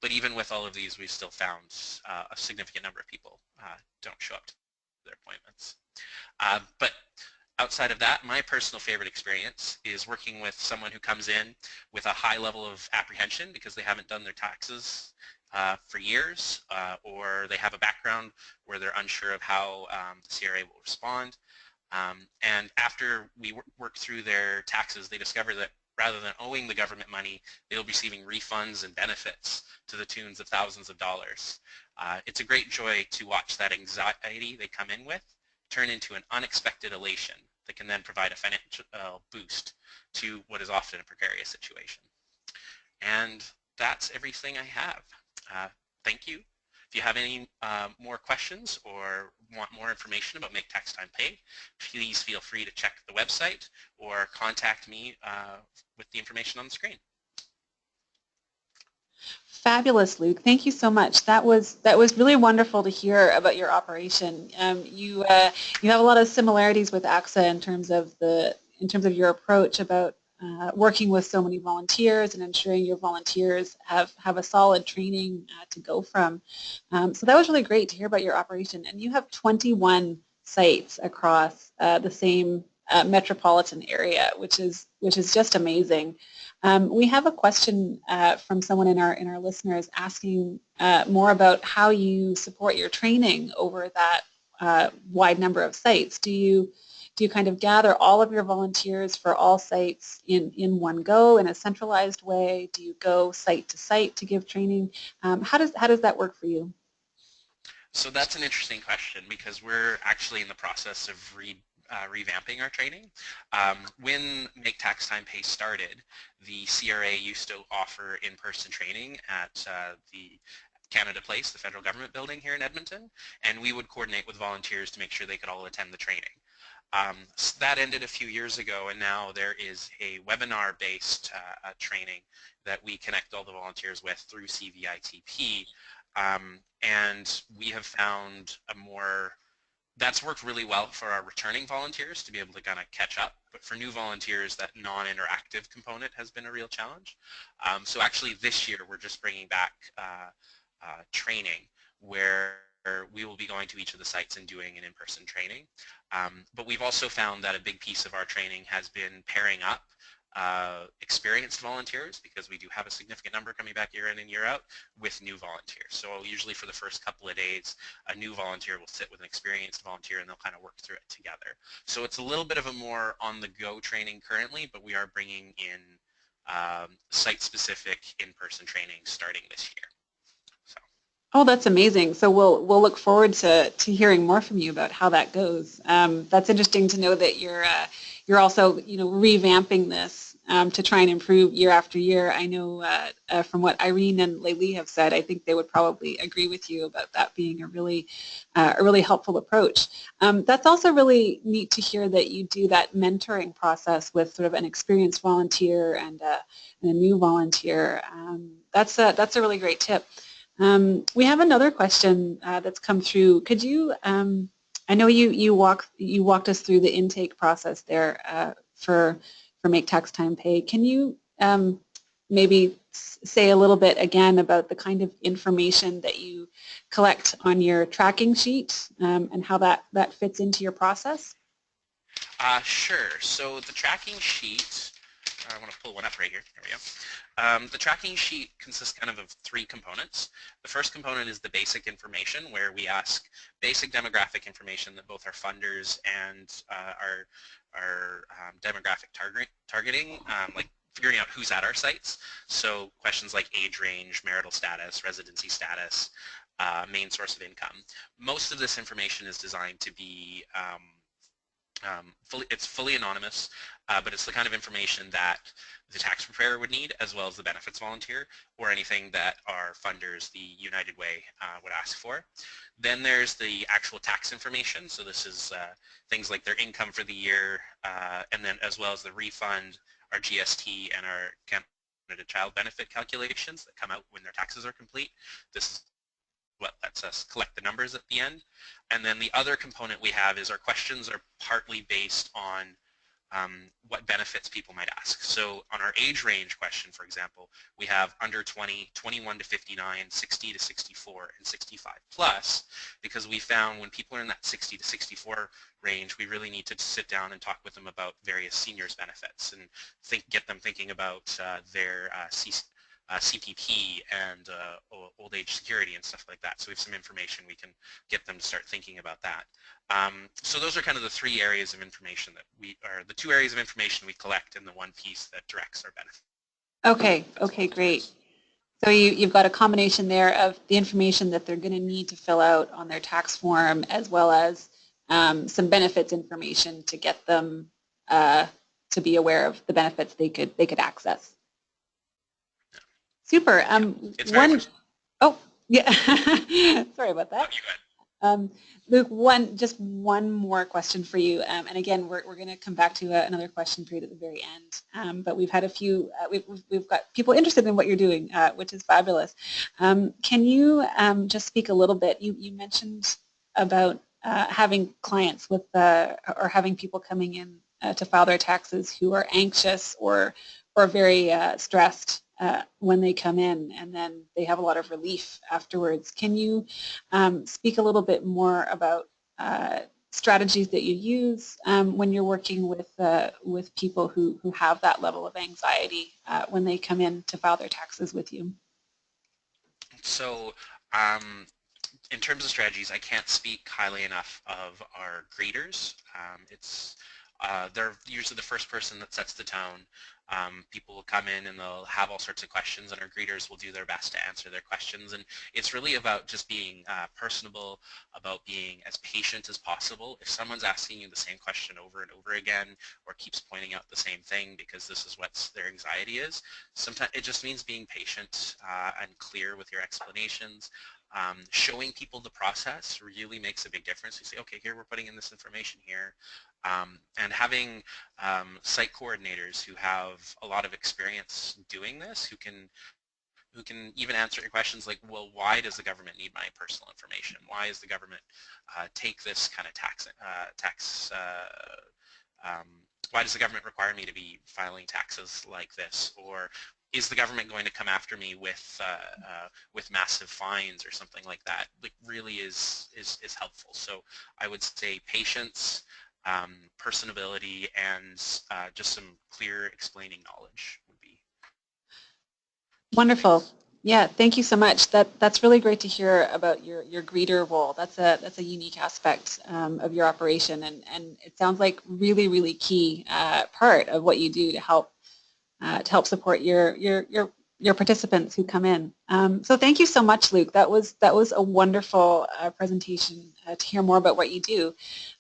But even with all of these, we've still found a significant number of people don't show up to their appointments. But outside of that, my personal favorite experience is working with someone who comes in with a high level of apprehension because they haven't done their taxes for years, or they have a background where they're unsure of how the CRA will respond. And after we work through their taxes, they discover that rather than owing the government money, they'll be receiving refunds and benefits to the tunes of thousands of dollars. It's a great joy to watch that anxiety they come in with turn into an unexpected elation that can then provide a financial boost to what is often a precarious situation. And that's everything I have. Thank you. If you have any more questions or want more information about Make Tax Time Pay, please feel free to check the website or contact me with the information on the screen. Fabulous, Luc. Thank you so much. That was really wonderful to hear about your operation. You have a lot of similarities with ACSA in terms of your approach about working with so many volunteers and ensuring your volunteers have a solid training to go from. So that was really great to hear about your operation. And you have 21 sites across the same metropolitan area, which is just amazing. We have a question from someone in our listeners asking more about how you support your training over that wide number of sites. Do Do you kind of gather all of your volunteers for all sites in one go in a centralized way? Do you go site to site to give training? How does that work for you? So that's an interesting question because we're actually in the process of revamping our training. When Make Tax Time Pay started, the CRA used to offer in-person training at the Canada Place, the federal government building here in Edmonton, and we would coordinate with volunteers to make sure they could all attend the training. So that ended a few years ago, and now there is a webinar-based training that we connect all the volunteers with through CVITP, and we have found that's worked really well for our returning volunteers to be able to kind of catch up, but for new volunteers, that non-interactive component has been a real challenge. So actually this year we're just bringing back training where we will be going to each of the sites and doing an in-person training. But we've also found that a big piece of our training has been pairing up experienced volunteers, because we do have a significant number coming back year in and year out, with new volunteers. So usually for the first couple of days, a new volunteer will sit with an experienced volunteer and they'll kind of work through it together. So it's a little bit of a more on-the-go training currently, but we are bringing in site-specific in-person training starting this year. So. Oh, that's amazing. So we'll look forward to hearing more from you about how that goes. That's interesting to know that you're also revamping this to try and improve year after year. I know from what Irene and Leili have said, I think they would probably agree with you about that being a really helpful approach. That's also really neat to hear that you do that mentoring process with sort of an experienced volunteer and a new volunteer. That's a really great tip. We have another question that's come through. Could you, I know you walked us through the intake process there for Make Tax Time Pay. Can you maybe say a little bit again about the kind of information that you collect on your tracking sheet and how that fits into your process? Sure. So the tracking sheet, I want to pull one up right here. There we go. The tracking sheet consists kind of three components. The first component is the basic information, where we ask basic demographic information that both our funders and our demographic targeting, like figuring out who's at our sites. So questions like age range, marital status, residency status, main source of income. Most of this information is designed to be it's fully anonymous, but it's the kind of information that the tax preparer would need, as well as the benefits volunteer, or anything that our funders, the United Way, would ask for. Then there's the actual tax information. So this is things like their income for the year, and then as well as the refund, our GST, and our Canada Child Benefit calculations that come out when their taxes are complete. This is what lets us collect the numbers at the end. And then the other component we have is our questions are partly based on what benefits people might ask. So on our age range question, for example, we have under 20, 21 to 59, 60 to 64, and 65 plus, because we found when people are in that 60 to 64 range, we really need to sit down and talk with them about various seniors benefits and get them thinking about their CPP and old age security and stuff like that. So we have some information we can get them to start thinking about that. So those are kind of the three areas of information that the two areas of information we collect and the one piece that directs our benefit. Okay, great. So you've got a combination there of the information that they're going to need to fill out on their tax form, as well as some benefits information to get them to be aware of the benefits they could access. Super. Oh, yeah. Sorry about that. Luc, just one more question for you, and again, we're going to come back to another question period at the very end. But we've had a few. We've got people interested in what you're doing, which is fabulous. Can you just speak a little bit? You mentioned about having clients with or having people coming in to file their taxes who are anxious or very stressed when they come in, and then they have a lot of relief afterwards. Can you speak a little bit more about strategies that you use when you're working with people who have that level of anxiety when they come in to file their taxes with you? So in terms of strategies, I can't speak highly enough of our greeters. They're usually the first person that sets the tone. People will come in and they'll have all sorts of questions, and our greeters will do their best to answer their questions. And it's really about just being personable, about being as patient as possible. If someone's asking you the same question over and over again, or keeps pointing out the same thing because this is what their anxiety is, sometimes it just means being patient and clear with your explanations. Showing people the process really makes a big difference. You say, okay, here we're putting in this information here. And having site coordinators who have a lot of experience doing this, who can even answer your questions like, well, why does the government need my personal information? Why does the government take this kind of why does the government require me to be filing taxes like this? Or is the government going to come after me with massive fines or something like that? Like, really is helpful. So I would say patience, personability, and just some clear explaining knowledge would be Wonderful. Yeah, thank you so much. That's really great to hear about your greeter role. That's a unique aspect of your operation, and it sounds like really key part of what you do to help support your participants who come in. So thank you so much, Luc. That was a wonderful presentation to hear more about what you do.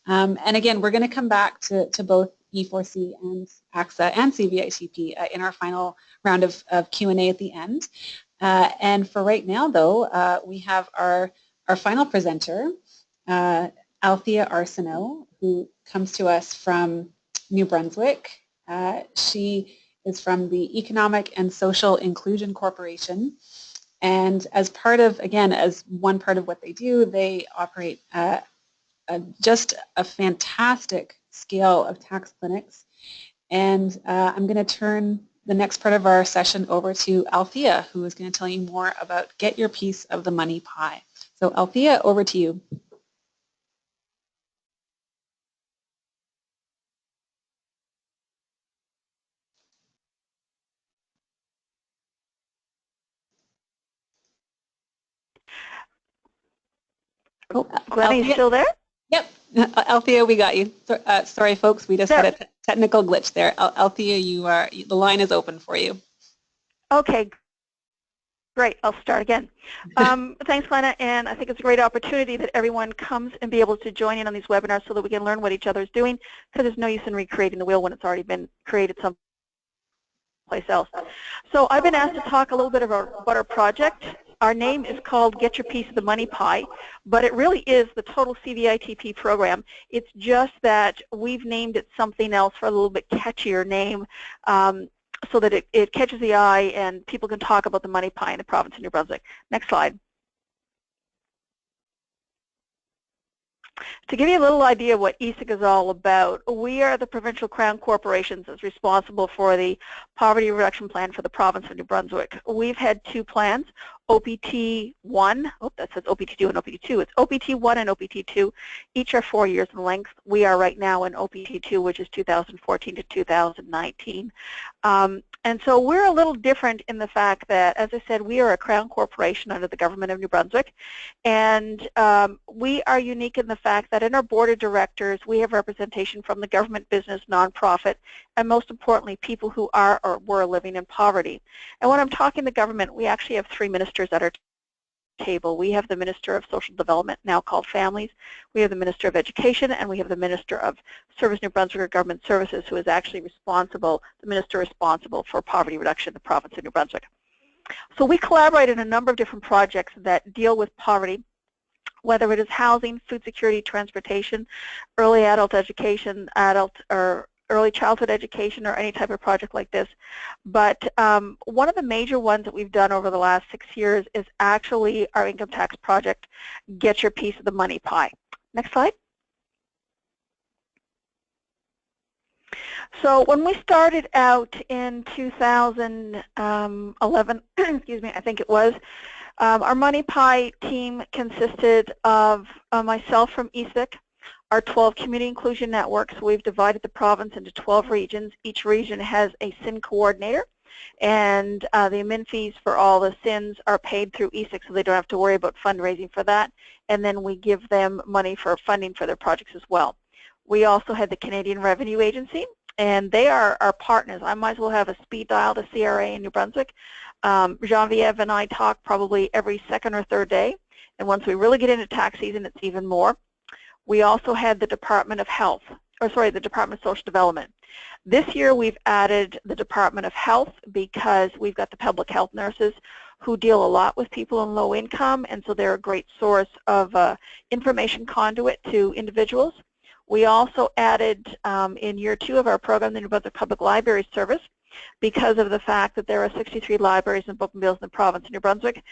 And again, we're going to come back to both E4C and ACSA and CVITP in our final round of Q&A at the end. And for right now, though, we have our final presenter, Althea Arsenault, who comes to us from New Brunswick. She is from the Economic and Social Inclusion Corporation. And as part of, again, as one part of what they do, they operate just a fantastic scale of tax clinics. And I'm going to turn the next part of our session over to Althea, who is going to tell you more about Get Your Piece of the Money Pie. So Althea, over to you. Oh, Glenn, are you still there? Yep. Althea, we got you. Sorry, folks, we just had a technical glitch there. Althea, the line is open for you. Okay, great. I'll start again. Thanks, Glenna, and I think it's a great opportunity that everyone comes and be able to join in on these webinars so that we can learn what each other is doing, because there's no use in recreating the wheel when it's already been created someplace else. So I've been asked to talk a little bit about our project. Our name is called Get Your Piece of the Money Pie, but it really is the total CVITP program. It's just that we've named it something else for a little bit catchier name, so that it catches the eye and people can talk about the money pie in the province of New Brunswick. Next slide. To give you a little idea of what ESIC is all about, we are the provincial crown corporations that's responsible for the poverty reduction plan for the province of New Brunswick. We've had two plans, OPT1, that says OPT2 and OPT2. It's OPT1 and OPT2. Each are 4 years in length. We are right now in OPT2, which is 2014 to 2019. And so we're a little different in the fact that, as I said, we are a crown corporation under the government of New Brunswick, and we are unique in the fact that in our board of directors we have representation from the government, business, nonprofit, and most importantly people who are or were living in poverty. And when I'm talking the government, we actually have three ministers at our table. We have the Minister of Social Development, now called Families, we have the Minister of Education, and we have the Minister of Service New Brunswick or Government Services, who is actually the minister responsible for poverty reduction in the province of New Brunswick. So we collaborate in a number of different projects that deal with poverty, whether it is housing, food security, transportation, early adult education, early childhood education, or any type of project like this. But one of the major ones that we've done over the last 6 years is actually our income tax project, Get Your Piece of the Money Pie. Next slide. So when we started out in 2011, excuse me, I think it was, our Money Pie team consisted of myself from ESIC, our 12 community inclusion networks. We've divided the province into 12 regions. Each region has a SIN coordinator. and the admin fees for all the SINs are paid through ESIC, so they don't have to worry about fundraising for that, and then we give them money for funding for their projects as well. We also had the Canadian Revenue Agency, and they are our partners. I might as well have a speed dial to CRA in New Brunswick. Genevieve and I talk probably every second or third day, and once we really get into tax season, it's even more. We also had the Department of Health, or sorry, the Department of Social Development. This year we've added the Department of Health because we've got the public health nurses who deal a lot with people in low income, and so they're a great source of information conduit to individuals. We also added in year 2 of our program the New Brunswick Public Library Service because of the fact that there are 63 libraries and bookmobiles in the province of New Brunswick.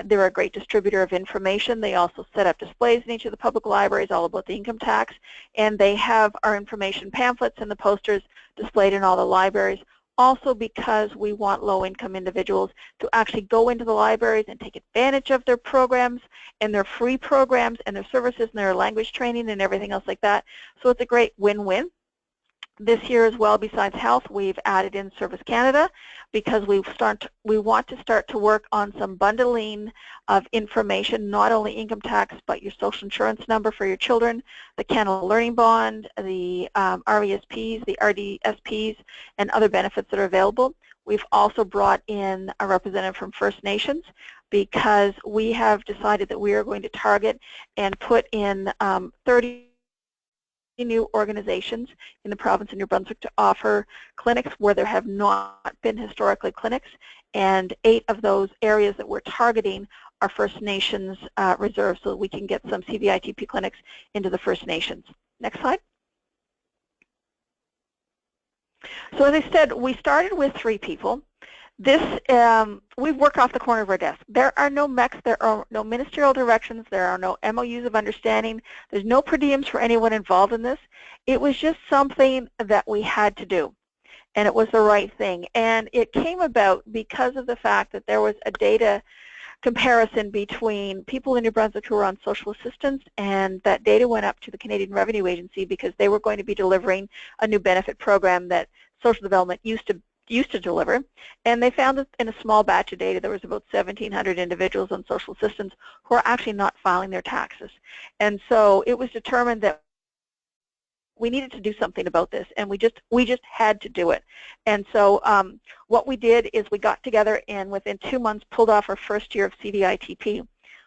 They're a great distributor of information. They also set up displays in each of the public libraries all about the income tax, and they have our information pamphlets and the posters displayed in all the libraries. Also because we want low-income individuals to actually go into the libraries and take advantage of their programs and their free programs and their services and their language training and everything else like that. So it's a great win-win. This year as well, besides health, we've added in Service Canada because we want to start to work on some bundling of information, not only income tax, but your social insurance number for your children, the Canada Learning Bond, the RESPs, the RDSPs, and other benefits that are available. We've also brought in a representative from First Nations because we have decided that we are going to target and put in 30 new organizations in the province of New Brunswick to offer clinics where there have not been historically clinics, and 8 of those areas that we're targeting are First Nations reserves so that we can get some CVITP clinics into the First Nations. Next slide. So as I said, we started with 3 people. This, we work off the corner of our desk. There are no MECs, there are no ministerial directions, there are no MOUs of understanding, there's no per diems for anyone involved in this. It was just something that we had to do, and it was the right thing. And it came about because of the fact that there was a data comparison between people in New Brunswick who were on social assistance, and that data went up to the Canadian Revenue Agency because they were going to be delivering a new benefit program that social development used to deliver, and they found that in a small batch of data there was about 1,700 individuals on social assistance who are actually not filing their taxes. And so it was determined that we needed to do something about this, and we just had to do it. And so what we did is we got together and within 2 months pulled off our first year of CVITP.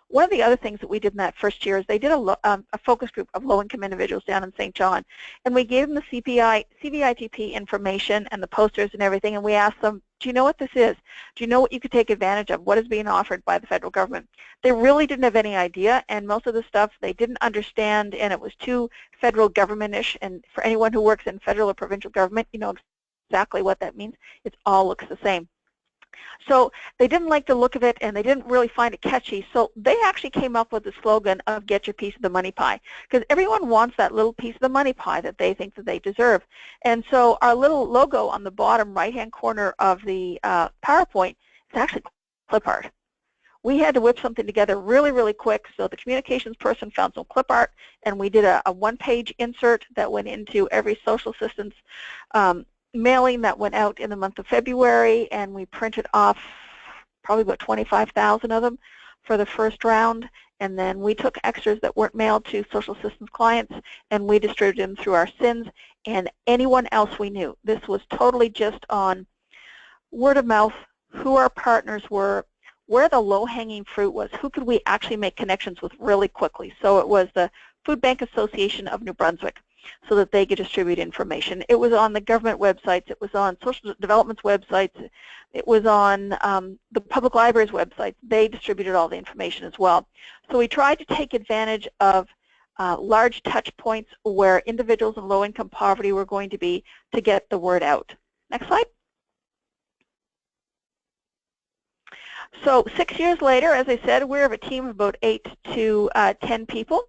One of the other things that we did in that first year is they did a focus group of low-income individuals down in St. John, and we gave them the CVITP information and the posters and everything, and we asked them, do you know what this is? Do you know what you could take advantage of? What is being offered by the federal government? They really didn't have any idea, and most of the stuff they didn't understand, and it was too federal government-ish, and for anyone who works in federal or provincial government, you know exactly what that means. It all looks the same. So they didn't like the look of it, and they didn't really find it catchy, so they actually came up with the slogan of get your piece of the money pie, because everyone wants that little piece of the money pie that they think that they deserve. And so our little logo on the bottom right-hand corner of the PowerPoint is actually clip art. We had to whip something together really, really quick, so the communications person found some clip art, and we did a one-page insert that went into every social assistance mailing that went out in the month of February, and we printed off probably about 25,000 of them for the first round, and then we took extras that weren't mailed to social assistance clients and we distributed them through our SINs and anyone else we knew. This was totally just on word of mouth, who our partners were, where the low-hanging fruit was, who could we actually make connections with really quickly. So it was the Food Bank Association of New Brunswick, so that they could distribute information. It was on the government websites, it was on social development's websites, it was on the public library's websites. They distributed all the information as well. So we tried to take advantage of large touch points where individuals in low-income poverty were going to be to get the word out. Next slide. So 6 years later, as I said, we're a team of about 8 to 10 people.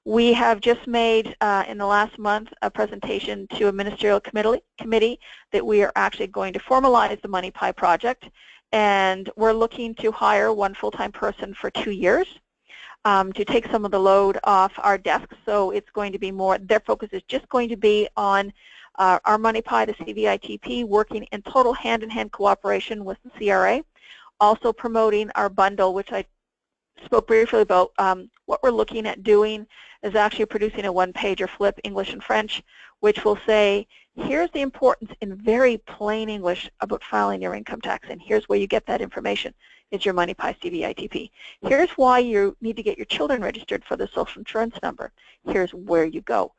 We have just made, in the last month, a presentation to a ministerial committee that we are actually going to formalize the Money Pie project, and we're looking to hire 1 full-time person for 2 years to take some of the load off our desks. So it's going to be more, their focus is just going to be on Our Money Pie, the CVITP, working in total hand-in-hand cooperation with the CRA, also promoting our bundle, which I spoke briefly about. What we're looking at doing is actually producing a one-pager flip, English and French, which will say, here's the importance in very plain English about filing your income tax, and here's where you get that information. It's your Money Pie CVITP. Here's why you need to get your children registered for the social insurance number. Here's where you go.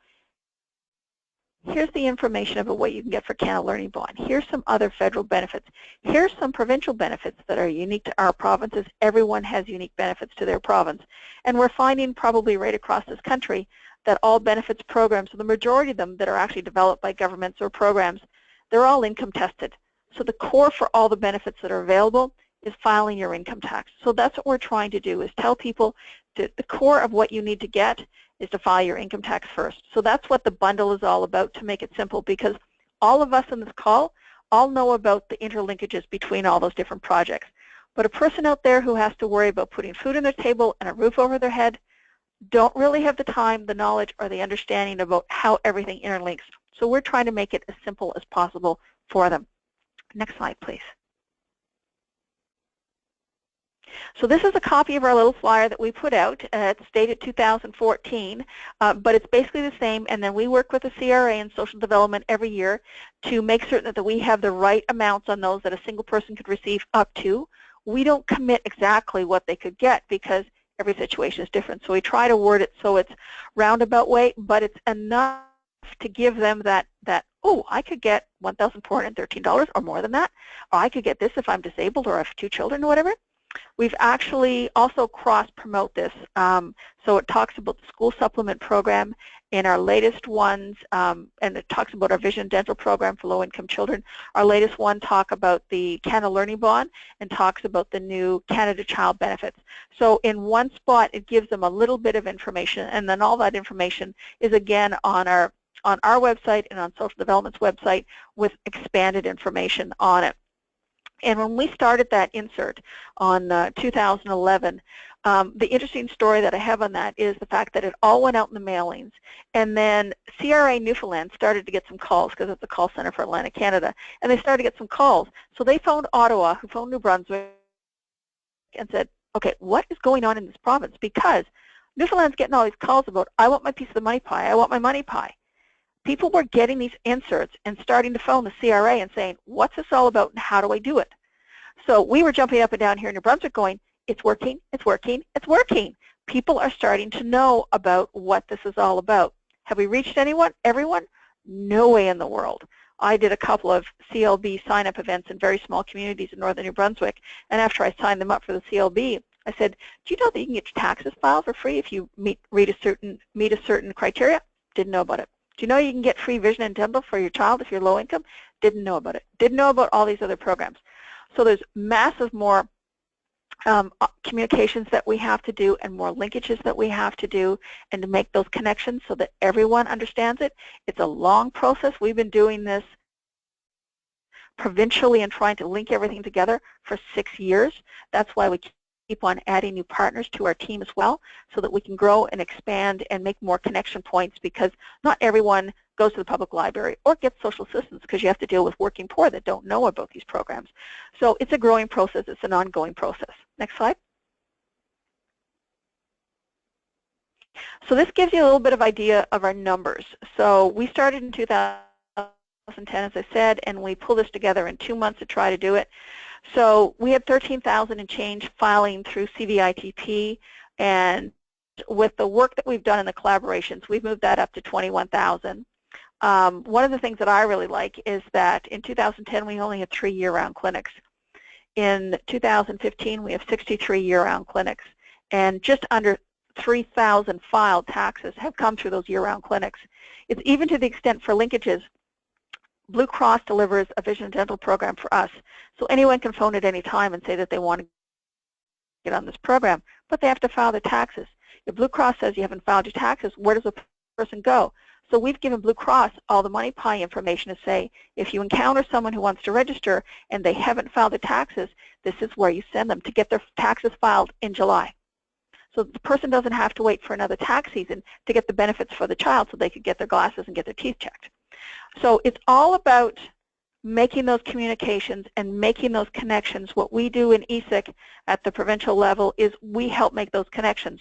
Here's the information about what you can get for Canada Learning Bond. Here's some other federal benefits. Here's some provincial benefits that are unique to our provinces. Everyone has unique benefits to their province. And we're finding probably right across this country that all benefits programs, so the majority of them that are actually developed by governments or programs, they're all income tested. So the core for all the benefits that are available is filing your income tax. So that's what we're trying to do, is tell people that the core of what you need to get is to file your income tax first. So that's what the bundle is all about, to make it simple, because all of us on this call all know about the interlinkages between all those different projects. But a person out there who has to worry about putting food on their table and a roof over their head don't really have the time, the knowledge, or the understanding about how everything interlinks. So we're trying to make it as simple as possible for them. Next slide, please. So this is a copy of our little flyer that we put out. It's dated 2014, but it's basically the same, and then we work with the CRA and social development every year to make certain that we have the right amounts on those that a single person could receive up to. We don't commit exactly what they could get because every situation is different. So we try to word it so it's roundabout way, but it's enough to give them that oh, I could get $1,413 or more than that, or I could get this if I'm disabled or I have 2 children or whatever. We've actually also cross-promote this. So it talks about the school supplement program in our latest ones, and it talks about our vision dental program for low-income children. Our latest one talks about the Canada Learning Bond and talks about the new Canada Child Benefits. So in one spot, it gives them a little bit of information, and then all that information is again on our website and on Social Development's website with expanded information on it. And when we started that insert on 2011, the interesting story that I have on that is the fact that it all went out in the mailings, and then CRA Newfoundland started to get some calls because it's a call center for Atlantic Canada, and they started to get some calls. So they phoned Ottawa, who phoned New Brunswick, and said, okay, what is going on in this province? Because Newfoundland's getting all these calls about, I want my piece of the money pie, I want my money pie. People were getting these inserts and starting to phone the CRA and saying, what's this all about and how do I do it? So we were jumping up and down here in New Brunswick going, it's working, it's working, it's working. People are starting to know about what this is all about. Have we reached anyone, everyone? No way in the world. I did a couple of CLB sign-up events in very small communities in northern New Brunswick, and after I signed them up for the CLB, I said, do you know that you can get your taxes filed for free if you meet a certain criteria? Didn't know about it. Do you know you can get free vision and dental for your child if you're low income? Didn't know about it. Didn't know about all these other programs. So there's massive more communications that we have to do and more linkages that we have to do and to make those connections so that everyone understands it. It's a long process. We've been doing this provincially and trying to link everything together for 6 years. That's why we keep on adding new partners to our team as well so that we can grow and expand and make more connection points, because not everyone goes to the public library or gets social assistance, because you have to deal with working poor that don't know about these programs. So it's a growing process. It's an ongoing process. Next slide. So this gives you a little bit of idea of our numbers. So we started in 2010, as I said, and we pulled this together in 2 months to try to do it. So we had 13,000 and change filing through CBITP, and with the work that we've done in the collaborations, we've moved that up to 21,000. One of the things that I really like is that in 2010 we only had 3 year-round clinics. In 2015 we have 63 year-round clinics, and just under 3,000 filed taxes have come through those year-round clinics. It's even to the extent for linkages, Blue Cross delivers a vision and dental program for us. So anyone can phone at any time and say that they want to get on this program, but they have to file their taxes. If Blue Cross says you haven't filed your taxes, where does a person go? So we've given Blue Cross all the money pie information to say, if you encounter someone who wants to register and they haven't filed their taxes, this is where you send them to get their taxes filed in July. So the person doesn't have to wait for another tax season to get the benefits for the child so they could get their glasses and get their teeth checked. So it's all about making those communications and making those connections. What we do in ESIC at the provincial level is we help make those connections.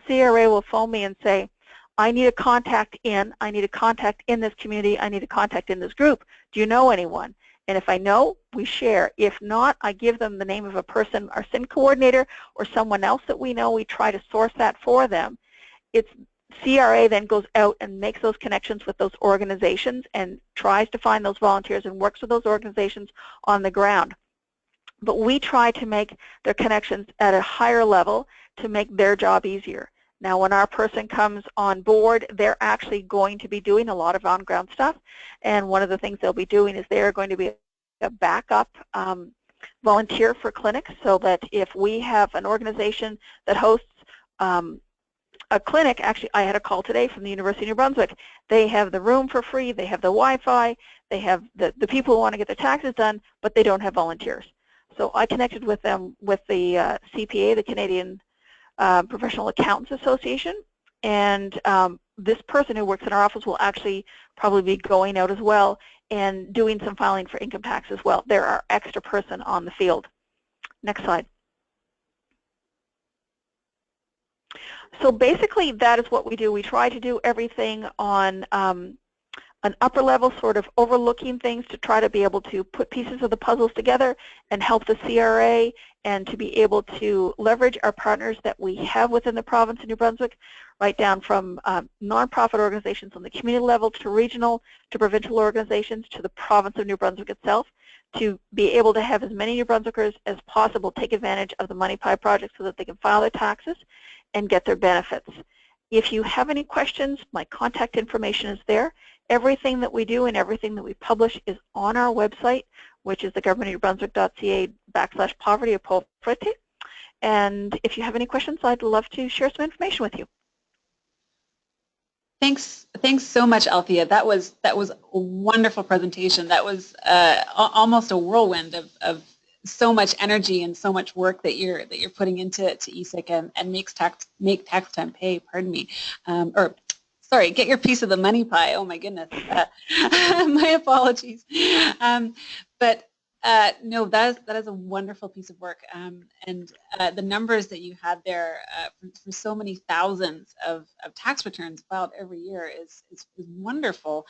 CRA will phone me and say, I need a contact in this community, I need a contact in this group. Do you know anyone? And if I know, we share. If not, I give them the name of a person, our SIN coordinator or someone else that we know. We try to source that for them. It's CRA then goes out and makes those connections with those organizations and tries to find those volunteers and works with those organizations on the ground. But we try to make their connections at a higher level to make their job easier. Now, when our person comes on board, they're actually going to be doing a lot of on-ground stuff, and one of the things they'll be doing is they're going to be a backup volunteer for clinics, so that if we have an organization that hosts a clinic, actually I had a call today from the University of New Brunswick. They have the room for free, they have the Wi-Fi, they have the people who want to get their taxes done, but they don't have volunteers. So I connected with them with the CPA, the Canadian Professional Accountants Association, and this person who works in our office will actually probably be going out as well and doing some filing for income tax as well. They're our extra person on the field. Next slide. So basically that is what we do. We try to do everything on an upper level, sort of overlooking things to try to be able to put pieces of the puzzles together and help the CRA, and to be able to leverage our partners that we have within the province of New Brunswick, right down from nonprofit organizations on the community level to regional to provincial organizations to the province of New Brunswick itself, to be able to have as many New Brunswickers as possible take advantage of the Money Pie project so that they can file their taxes and get their benefits. If you have any questions, my contact information is there. Everything that we do and everything that we publish is on our website, which is thegovernmentofnewbrunswick.ca/poverty or poverty. And if you have any questions, I'd love to share some information with you. Thanks so much, Althea. That was a wonderful presentation. That was almost a whirlwind of so much energy and so much work that you're putting into ESIC and make tax time pay. Pardon me, or sorry, get your piece of the money pie. Oh my goodness, my apologies. But no, that is a wonderful piece of work, and the numbers that you had there for so many thousands of tax returns filed every year is wonderful.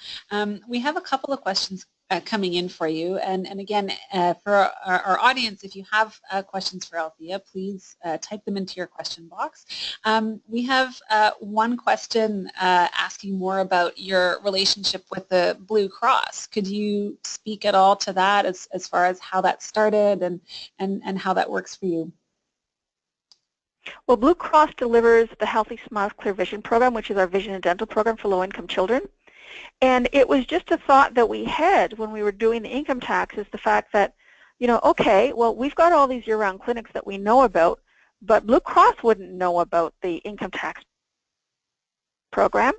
We have a couple of questions coming in for you, and again, for our audience, if you have questions for Althea, please type them into your question box. We have one question asking more about your relationship with the Blue Cross. Could you speak at all to that as far as how that started and how that works for you? Well, Blue Cross delivers the Healthy Smiles Clear Vision program, which is our vision and dental program for low-income children. And it was just a thought that we had when we were doing the income taxes, the fact that, you know, okay, well, we've got all these year-round clinics that we know about, but Blue Cross wouldn't know about the income tax program,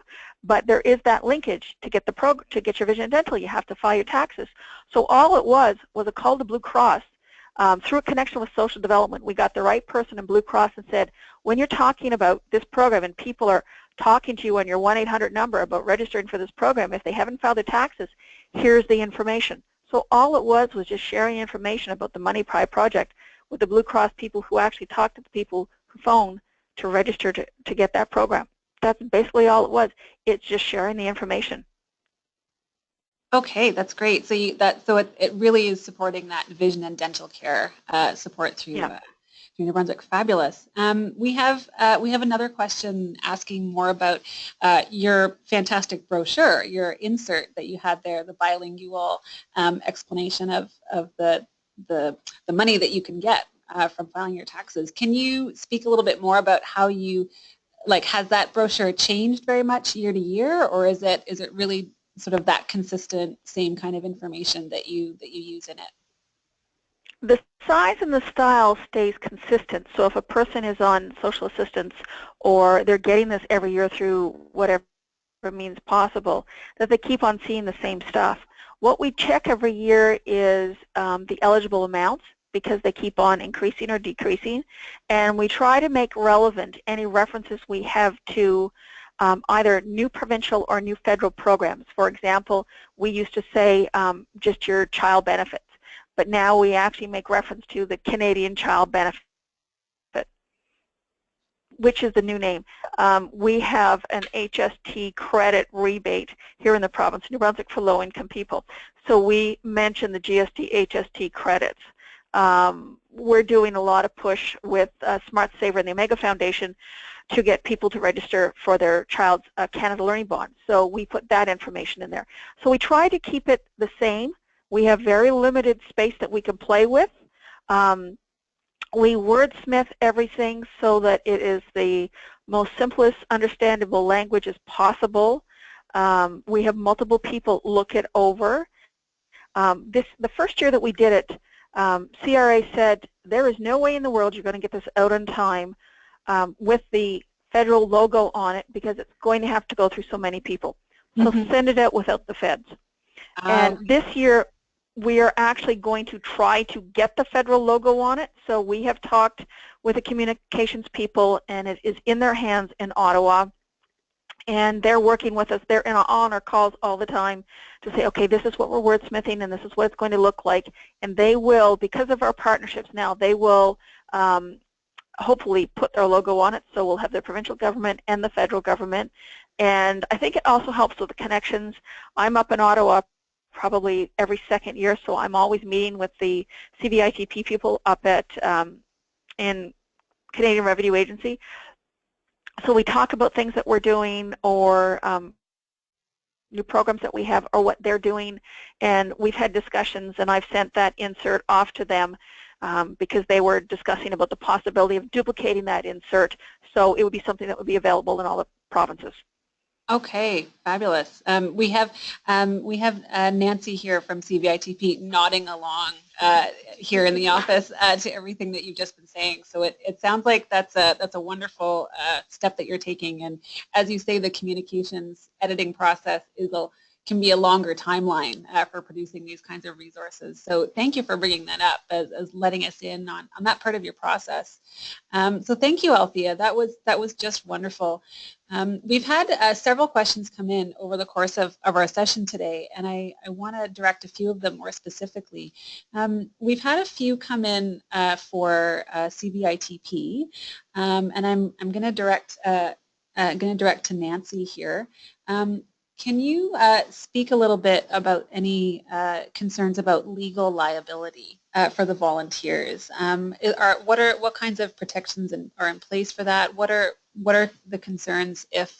but there is that linkage to get to get your vision and dental. You have to file your taxes. So all it was a call to Blue Cross. Through a connection with social development, we got the right person in Blue Cross and said, when you're talking about this program and people are talking to you on your 1-800 number about registering for this program, if they haven't filed their taxes, here's the information. So all it was just sharing information about the Money Pie project with the Blue Cross people who actually talked to the people who phone to register to get that program. That's basically all it was. It's just sharing the information. Okay, that's great. So it really is supporting that vision and dental care support through New Brunswick. Fabulous. We have another question asking more about your fantastic brochure, your insert that you had there, the bilingual explanation of the money that you can get from filing your taxes. Can you speak a little bit more about how you, has that brochure changed very much year to year, or is it really sort of that consistent same kind of information that you use in it? The size and the style stays consistent. So if a person is on social assistance or they're getting this every year through whatever means possible, that they keep on seeing the same stuff. What we check every year is the eligible amounts, because they keep on increasing or decreasing, and we try to make relevant any references we have to either new provincial or new federal programs. For example, we used to say just your child benefits, but now we actually make reference to the Canadian Child Benefit, which is the new name. We have an HST credit rebate here in the province of New Brunswick for low-income people. So we mention the GST HST credits. We're doing a lot of push with Smart Saver and the Omega Foundation to get people to register for their child's Canada Learning Bond. So we put that information in there. So we try to keep it the same. We have very limited space that we can play with. We wordsmith everything so that it is the most simplest, understandable language as possible. We have multiple people look it over. The first year that we did it, CRA said, there is no way in the world you're going to get this out on time with the federal logo on it because it's going to have to go through so many people. So send it out without the feds. And this year, we are actually going to try to get the federal logo on it. So we have talked with the communications people, and it is in their hands in Ottawa. And they're working with us. They're on our calls all the time to say, okay, this is what we're wordsmithing, and this is what it's going to look like. And they will, because of our partnerships now, they will hopefully put their logo on it. So we'll have the provincial government and the federal government. And I think it also helps with the connections. I'm up in Ottawa probably every second year, so I'm always meeting with the CVITP people up at in Canadian Revenue Agency. So we talk about things that we're doing or new programs that we have or what they're doing, and we've had discussions, and I've sent that insert off to them because they were discussing about the possibility of duplicating that insert, so it would be something that would be available in all the provinces. Okay, fabulous. We have Nancy here from CBITP nodding along here in the office to everything that you've just been saying. So it sounds like that's a wonderful step that you're taking. And as you say, the communications editing process can be a longer timeline for producing these kinds of resources. So thank you for bringing that up as letting us in on that part of your process. So thank you, Althea. That was just wonderful. We've had several questions come in over the course of our session today, and I want to direct a few of them more specifically. We've had a few come in for CBITP, and I'm going to direct to Nancy here. Can you speak a little bit about any concerns about legal liability for the volunteers? What kinds of protections are in place for that? What are the concerns if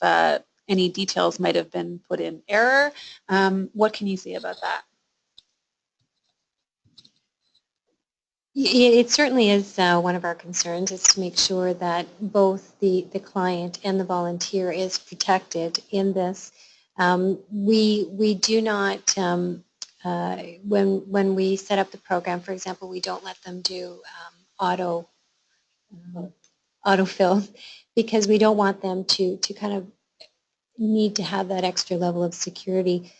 any details might have been put in error? What can you say about that? It certainly is one of our concerns, is to make sure that both the client and the volunteer is protected in this. We do not, when we set up the program, for example, we don't let them do autofill because we don't want them to kind of need to have that extra level of security.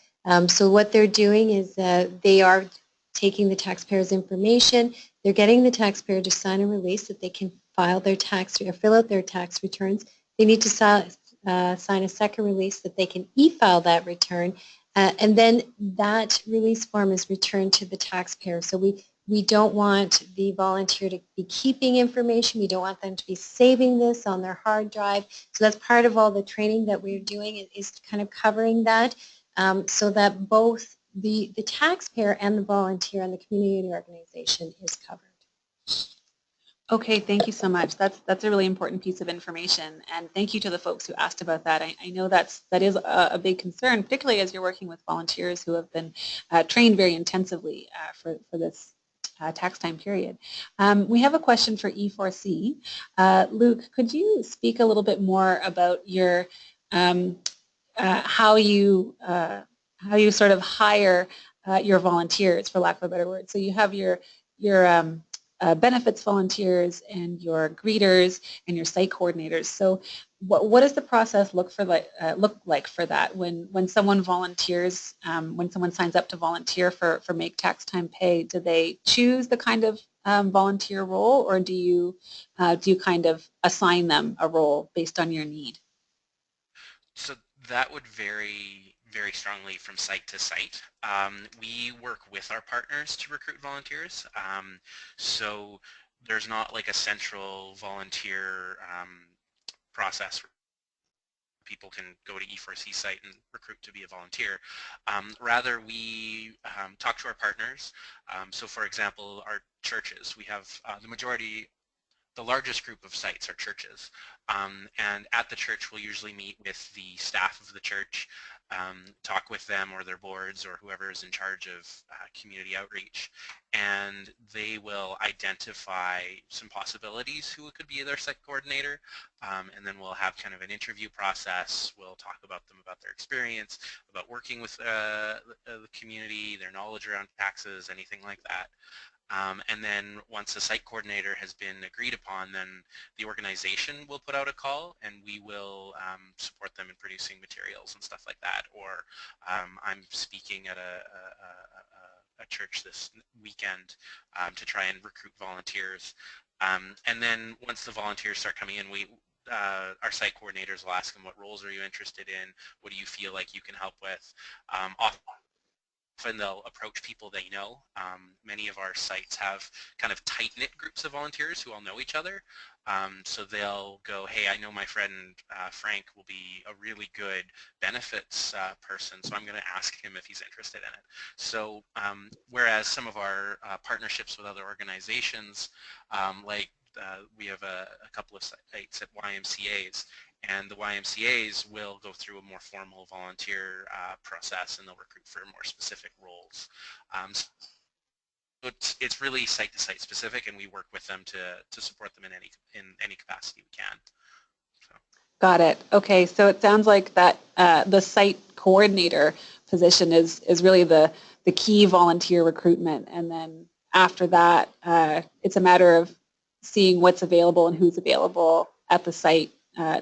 So what they're doing is they are taking the taxpayer's information, they're getting the taxpayer to sign a release that they can file their tax or fill out their tax returns. They need to sign a second release that they can e-file that return, and then that release form is returned to the taxpayer. So we don't want the volunteer to be keeping information. We don't want them to be saving this on their hard drive. So that's part of all the training that we're doing, is kind of covering that so that both the taxpayer and the volunteer and the community organization is covered. Okay, thank you so much. That's a really important piece of information, and thank you to the folks who asked about that. I know that is a big concern, particularly as you're working with volunteers who have been trained very intensively for this tax time period. We have a question for E4C. Luc, could you speak a little bit more about your how you sort of hire your volunteers, for lack of a better word? So you have your benefits volunteers and your greeters and your site coordinators. So what does the process look like for that when someone volunteers, when someone signs up to volunteer for Make Tax Time Pay? Do they choose the kind of volunteer role, or do you kind of assign them a role based on your need? So that would vary very strongly from site to site. We work with our partners to recruit volunteers. So there's not like a central volunteer process where people can go to E4C site and recruit to be a volunteer. Rather, we talk to our partners. So for example, our churches, we have the largest group of sites are churches. And at the church, we'll usually meet with the staff of the church, talk with them or their boards or whoever is in charge of community outreach, and they will identify some possibilities who could be their site coordinator, and then we'll have kind of an interview process. We'll talk about them, about their experience, about working with the community, their knowledge around taxes, anything like that. And then once a site coordinator has been agreed upon, then the organization will put out a call and we will support them in producing materials and stuff like that. Or I'm speaking at a church this weekend to try and recruit volunteers. And then once the volunteers start coming in, our site coordinators will ask them, what roles are you interested in? What do you feel like you can help with? Often they'll approach people they know. Many of our sites have kind of tight-knit groups of volunteers who all know each other. So they'll go, hey, I know my friend Frank will be a really good benefits person, so I'm going to ask him if he's interested in it. So whereas some of our partnerships with other organizations, we have a couple of sites at YMCAs, and the YMCAs will go through a more formal volunteer process, and they'll recruit for more specific roles. So it's really site-to-site specific, and we work with them to support them in any capacity we can. So. Got it. Okay, so it sounds like that the site coordinator position is really the key volunteer recruitment, and then after that, it's a matter of seeing what's available and who's available at the site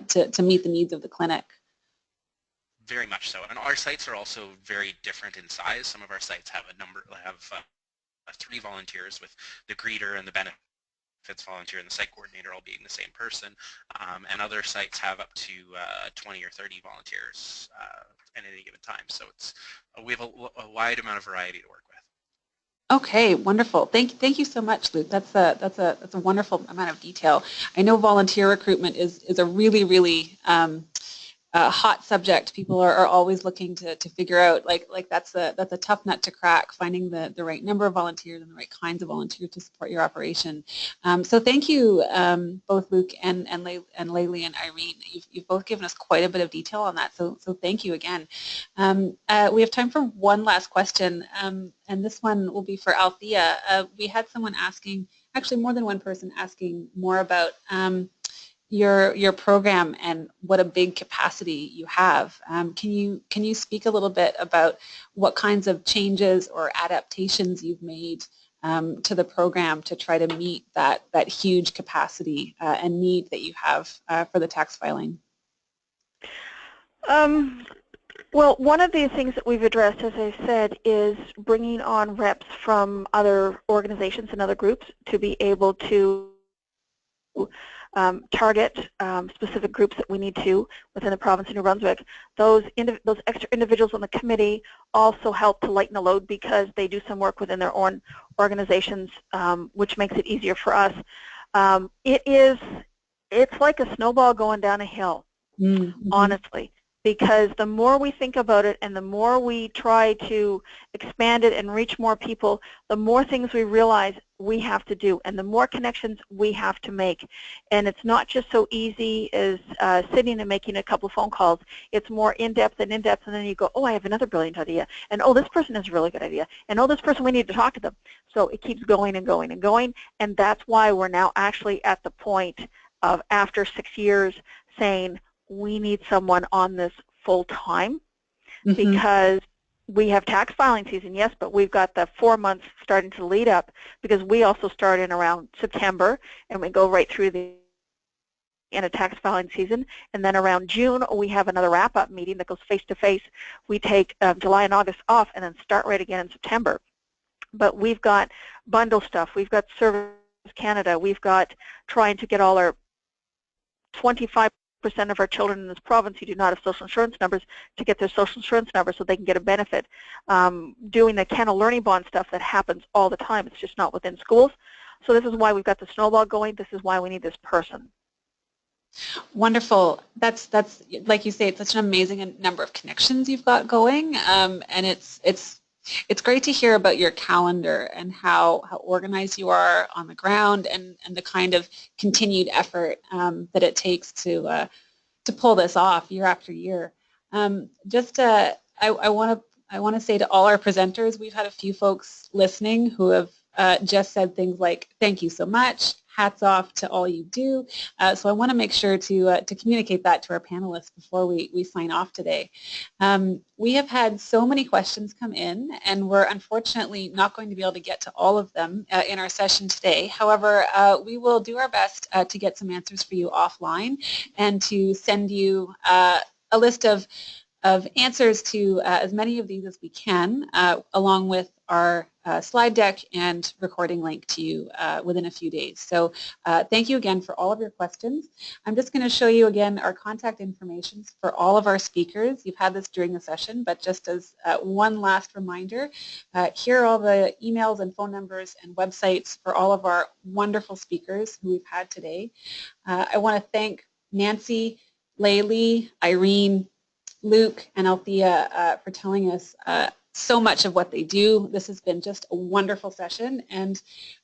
to meet the needs of the clinic. Very much so, and our sites are also very different in size. Some of our sites have 3 volunteers, with the greeter and the benefits volunteer and the site coordinator all being the same person, and other sites have up to 20 or 30 volunteers at any given time. So we have a wide amount of variety to work with. Okay, wonderful. Thank you so much, Luc. That's a wonderful amount of detail. I know volunteer recruitment is a really hot subject. People are always looking to figure out like that's a tough nut to crack, finding the right number of volunteers and the right kinds of volunteers to support your operation. So thank you both Luc and Laylee and Irene. You've both given us quite a bit of detail on that. So thank you again. We have time for one last question, and this one will be for Althea. We had someone asking, actually more than one person asking more about your program and what a big capacity you have. Can you speak a little bit about what kinds of changes or adaptations you've made to the program to try to meet that huge capacity and need that you have for the tax filing? Well, one of the things that we've addressed, as I said, is bringing on reps from other organizations and other groups to be able to target specific groups that we need to within the province of New Brunswick. Those extra individuals on the committee also help to lighten the load because they do some work within their own organizations, which makes it easier for us. It's like a snowball going down a hill, honestly. Because the more we think about it and the more we try to expand it and reach more people, the more things we realize we have to do and the more connections we have to make. And it's not just so easy as sitting and making a couple of phone calls. It's more in-depth, and then you go, oh, I have another brilliant idea. And oh, this person has a really good idea. And oh, this person, we need to talk to them. So it keeps going and going and going. And that's why we're now actually at the point of, after 6 years, saying, we need someone on this full time because we have tax filing season, yes, but we've got the 4 months starting to lead up because we also start in around September and we go right through the end of tax filing season, and then around June we have another wrap-up meeting that goes face-to-face. We take July and August off and then start right again in September. But we've got bundle stuff, we've got Service Canada, we've got trying to get all our 25 of our children in this province who do not have social insurance numbers to get their social insurance number so they can get a benefit. Doing the Canada Learning Bond stuff that happens all the time. It's just not within schools. So this is why we've got the snowball going. This is why we need this person. Wonderful. That's like you say, it's such an amazing number of connections you've got going, and it's great to hear about your calendar and how organized you are on the ground, and the kind of continued effort that it takes to pull this off year after year. I want to say to all our presenters, we've had a few folks listening who have just said things like, "Thank you so much. Hats off to all you do." So I want to make sure to communicate that to our panelists before we sign off today. We have had so many questions come in, and we're unfortunately not going to be able to get to all of them in our session today. However, we will do our best to get some answers for you offline and to send you a list of answers to as many of these as we can, along with our slide deck and recording link to you within a few days. So thank you again for all of your questions. I'm just going to show you again our contact information for all of our speakers. You've had this during the session, but just as one last reminder, here are all the emails and phone numbers and websites for all of our wonderful speakers who we've had today. I want to thank Nancy, Laylee, Irene, Luc, and Althea for telling us so much of what they do. This has been just a wonderful session, and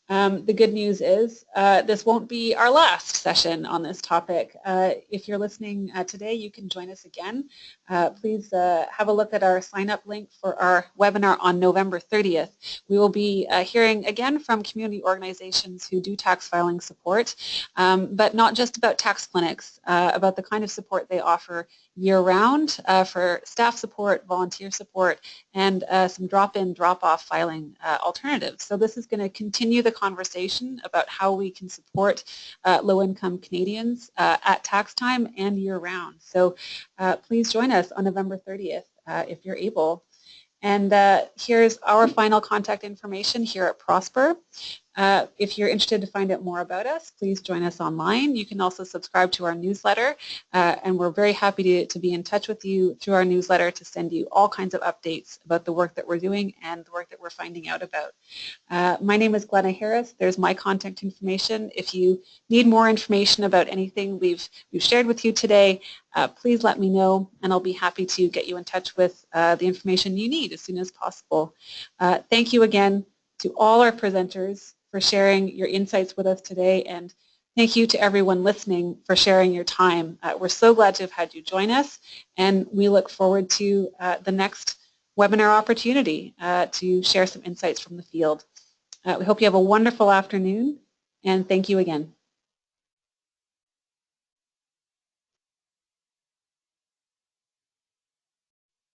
the good news is this won't be our last session on this topic. If you're listening today, you can join us again. Please have a look at our sign-up link for our webinar on November 30th. We will be hearing again from community organizations who do tax filing support, but not just about tax clinics, about the kind of support they offer year-round for staff support, volunteer support, and some drop-in, drop-off filing alternatives. So this is going to continue the conversation about how we can support low-income Canadians at tax time and year-round. So please join us on November 30th if you're able. And here's our final contact information here at Prosper. If you're interested to find out more about us, please join us online. You can also subscribe to our newsletter, and we're very happy to be in touch with you through our newsletter to send you all kinds of updates about the work that we're doing and the work that we're finding out about. My name is Glenna Harris. There's my contact information. If you need more information about anything we've shared with you today, please let me know, and I'll be happy to get you in touch with the information you need as soon as possible. Thank you again to all our presenters for sharing your insights with us today, and thank you to everyone listening for sharing your time. We're so glad to have had you join us, and we look forward to the next webinar opportunity to share some insights from the field. We hope you have a wonderful afternoon, and thank you again.